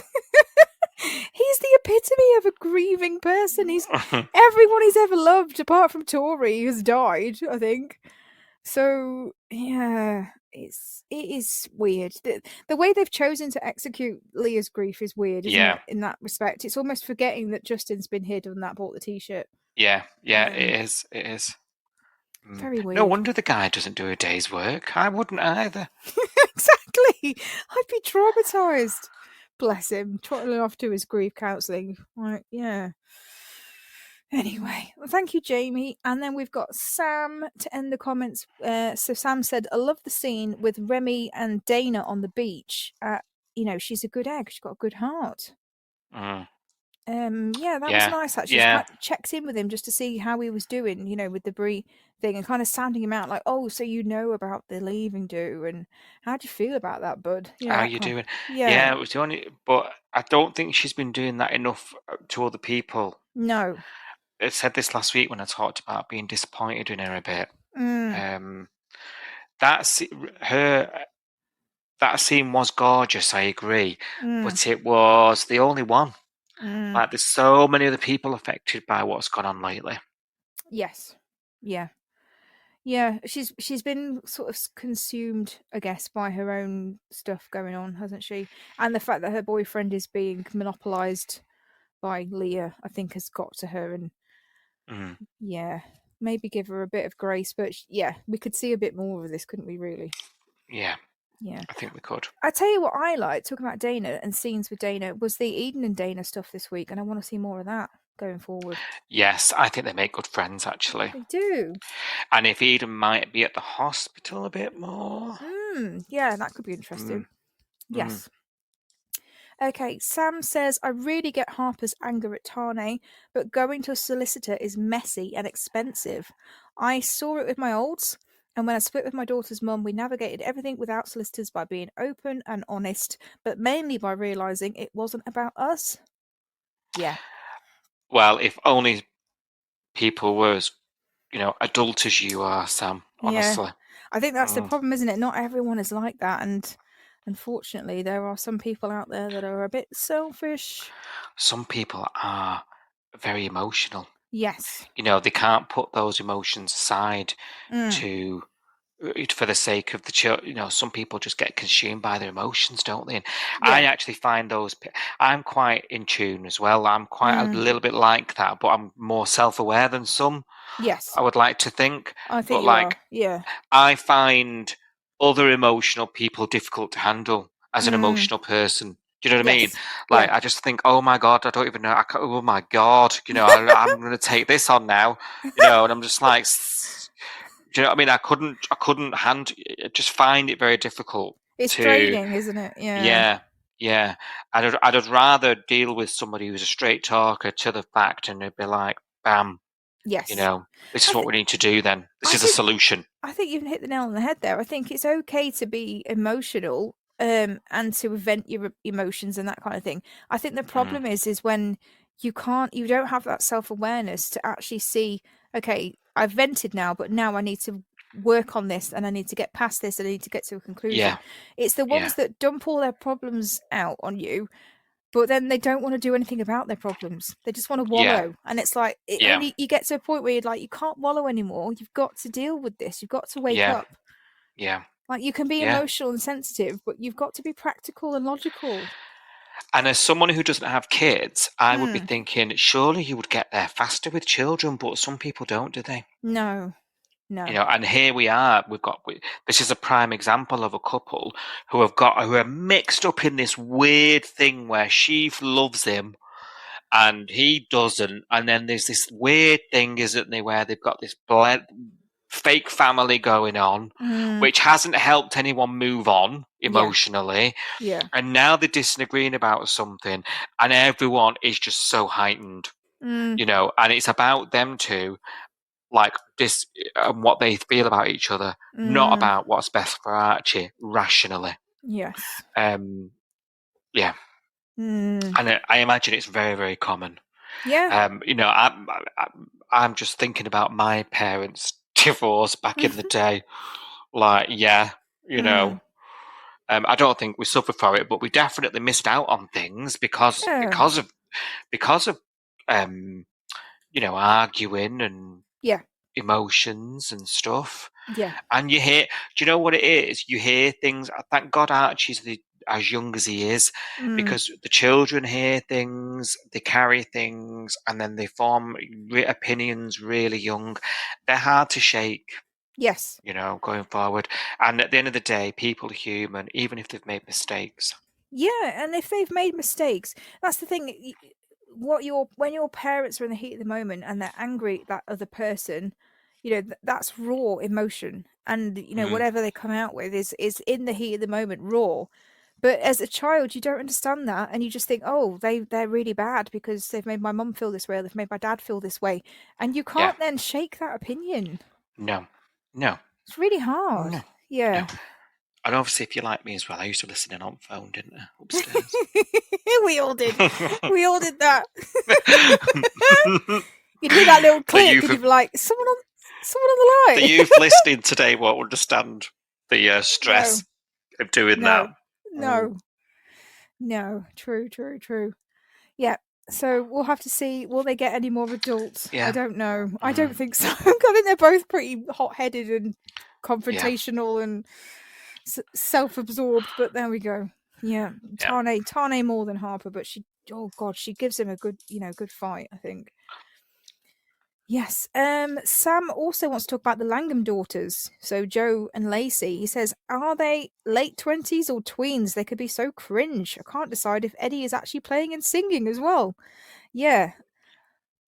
He's the epitome of a grieving person. He's everyone he's ever loved, apart from Tori, has died, I think. So yeah, it is weird. The way they've chosen to execute Leah's grief is weird, isn't it? In that respect, it's almost forgetting that Justin's been here and that bought the t-shirt. Yeah, it is. It is. Very weird. No wonder the guy doesn't do a day's work. I wouldn't either. Exactly. I'd be traumatized. Bless him, trotting off to his grief counselling. Right, yeah. Anyway, well, thank you, Jamie. And then we've got Sam to end the comments. So Sam said, I love the scene with Remy and Dana on the beach. She's a good egg. She's got a good heart. Yeah, that was nice, actually. Yeah. Checked in with him just to see how he was doing, with the Bree thing, and kind of sounding him out like, oh, so about the leaving do, and how do you feel about that, bud? How you doing? Yeah, it was the only, but I don't think she's been doing that enough to other people. No. I said this last week when I talked about being disappointed in her a bit. That scene was gorgeous, I agree, but it was the only one. Like, there's so many other people affected by what's gone on lately. Yes. Yeah. She's been sort of consumed, I guess, by her own stuff going on, hasn't she? And the fact that her boyfriend is being monopolized by Leah, I think, has got to her. And yeah, maybe give her a bit of grace. But yeah, we could see a bit more of this, couldn't we? Really? Yeah. I think we could. I tell you what I like, talking about Dana and scenes with Dana, was the Eden and Dana stuff this week, and I want to see more of that going forward. Yes, I think they make good friends, actually. They do. And if Eden might be at the hospital a bit more. Yeah, that could be interesting. Yes. Okay, Sam says, I really get Harper's anger at Tane, but going to a solicitor is messy and expensive. I saw it with my olds. And when I split with my daughter's mum, we navigated everything without solicitors by being open and honest, but mainly by realising it wasn't about us. Yeah. Well, if only people were as, adult as you are, Sam, honestly. Yeah. I think that's the problem, isn't it? Not everyone is like that. And unfortunately, there are some people out there that are a bit selfish. Some people are very emotional. Yes. They can't put those emotions aside for the sake of the children. Some people just get consumed by their emotions, don't they? And I actually find I'm quite in tune as well. I'm quite a little bit like that, but I'm more self-aware than some. Yes. I would like to think. I think you are. Yeah. I find other emotional people difficult to handle as an emotional person. Do you know what I mean? Like, I just think, oh my God, I don't even know. Oh my God, I'm going to take this on now, and I'm just like, do you know what I mean? I couldn't just find it very difficult. It's draining, isn't it? Yeah. Yeah. I'd rather deal with somebody who's a straight talker to the fact, and it'd be like, bam. Yes. This is what we need to do then. This is a solution. I think you've hit the nail on the head there. I think it's okay to be emotional and to vent your emotions and that kind of thing. I think the problem is when you don't have that self-awareness to actually see, okay, I've vented now, but now I need to work on this and I need to get past this and I need to get to a conclusion. It's the ones that dump all their problems out on you, but then they don't want to do anything about their problems. They just want to wallow. And it's like, only you get to a point where you're like, you can't wallow anymore. You've got to deal with this. You've got to wake up. Yeah. Like, you can be emotional and sensitive, but you've got to be practical and logical. And as someone who doesn't have kids, I would be thinking, surely you would get there faster with children, but some people don't, do they? No. And here we are. This is a prime example of a couple who are mixed up in this weird thing where she loves him and he doesn't, and then there's this weird thing, isn't there, where they've got this fake family going on, which hasn't helped anyone move on emotionally. And now they're disagreeing about something, and everyone is just so heightened, and it's about them two, like this, and what they feel about each other, not about what's best for Archie rationally. And I imagine it's very, very common. I'm just thinking about my parents' divorce back in the day. Like, I don't think we suffered for it, but we definitely missed out on things because of arguing and emotions and stuff. And you hear, do you know what it is? You hear things. Thank God Archie's as young as he is, because the children hear things, they carry things, and then they form opinions really young. They're hard to shake. Going forward. And at the end of the day, people are human, even if they've made mistakes. And if they've made mistakes, that's the thing. When your parents are in the heat of the moment and they're angry at that other person, that's raw emotion, and whatever they come out with is in the heat of the moment raw. But as a child, you don't understand that, and you just think, oh, they're really bad because they've made my mum feel this way, or they've made my dad feel this way, and you can't then shake that opinion. No, it's really hard. No. And obviously, if you're like me as well, I used to listen in on phone, didn't I? Upstairs. We all did. We all did that. You'd hear that little click, and you'd be like, someone on the line. The youth listening today won't understand the stress of doing that. No. True. Yeah. So we'll have to see. Will they get any more adults? I don't know. I don't think so. I think they're both pretty hot-headed and confrontational and self-absorbed. But there we go. Tane more than Harper, but she gives him a good fight, I think. Yes. Sam also wants to talk about the Langham daughters. So Joe and Lacey. He says, are they late 20s or tweens? They could be so cringe. I can't decide if Eddie is actually playing and singing as well. Yeah.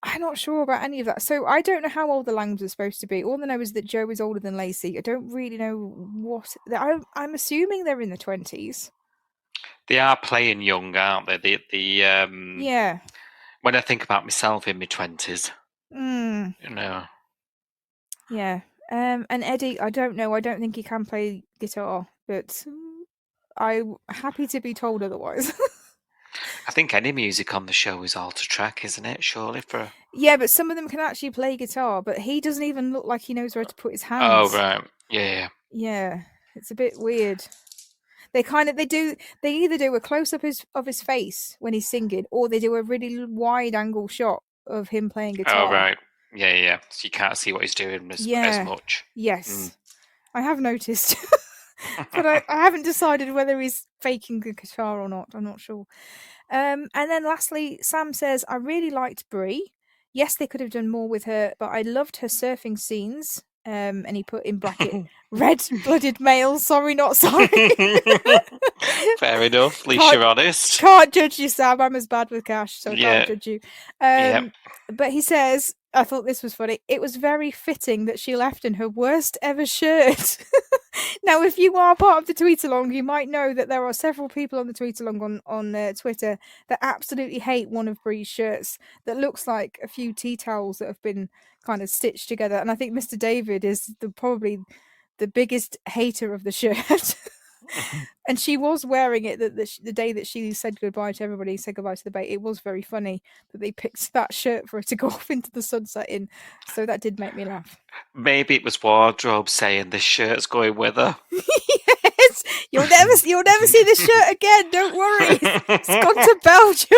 I'm not sure about any of that. So I don't know how old the Langhams are supposed to be. All I know is that Joe is older than Lacey. I don't really know what... I'm assuming they're in the 20s. They are playing young, aren't they? Yeah. When I think about myself in my 20s... Yeah. And Eddie, I don't know. I don't think he can play guitar, but I'm happy to be told otherwise. I think any music on the show is all to track, isn't it? Surely for... Yeah, but some of them can actually play guitar, but he doesn't even look like he knows where to put his hands. Oh, right. Yeah. Yeah. It's a bit weird. They either do a close-up of his face when he's singing, or they do a really wide-angle shot of him playing guitar. Oh, right. Yeah. So you can't see what he's doing as much. Yes. I have noticed. But I haven't decided whether he's faking the guitar or not. I'm not sure. And then lastly, Sam says, I really liked Bree. Yes, they could have done more with her, but I loved her surfing scenes. And he put in bracket, red-blooded male, sorry, not sorry. Fair enough, at least you're honest. Can't judge you, Sam. I'm as bad with cash, so I can't judge you. But he says, I thought this was funny. It was very fitting that she left in her worst ever shirt. Now, if you are part of the tweet-along, you might know that there are several people on the tweet-along on Twitter that absolutely hate one of Bree's shirts that looks like a few tea towels that have been kind of stitched together. And I think Mr. David is probably the biggest hater of the shirt. And she was wearing it the day that she said goodbye to everybody, said goodbye to the bait. It was very funny that they picked that shirt for her to go off into the sunset in. So that did make me laugh. Maybe it was wardrobe saying this shirt's going with her. Yes, you'll never see this shirt again. Don't worry, it's gone to Belgium.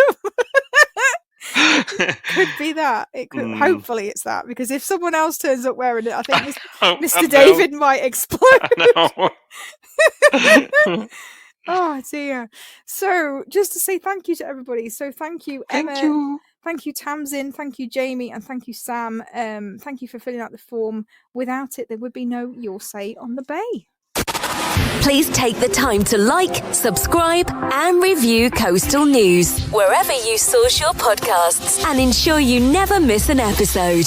Could be that. It could. Hopefully, it's that, because if someone else turns up wearing it, I think Mr. David might explode. Oh dear. So, just to say thank you to everybody. So, thank you, Emma. Thank you, Tamsin. Thank you, Jamie, and thank you, Sam. Thank you for filling out the form. Without it, there would be no Your Say on the Bay. Please take the time to like, subscribe, and review Coastal News wherever you source your podcasts, and ensure you never miss an episode.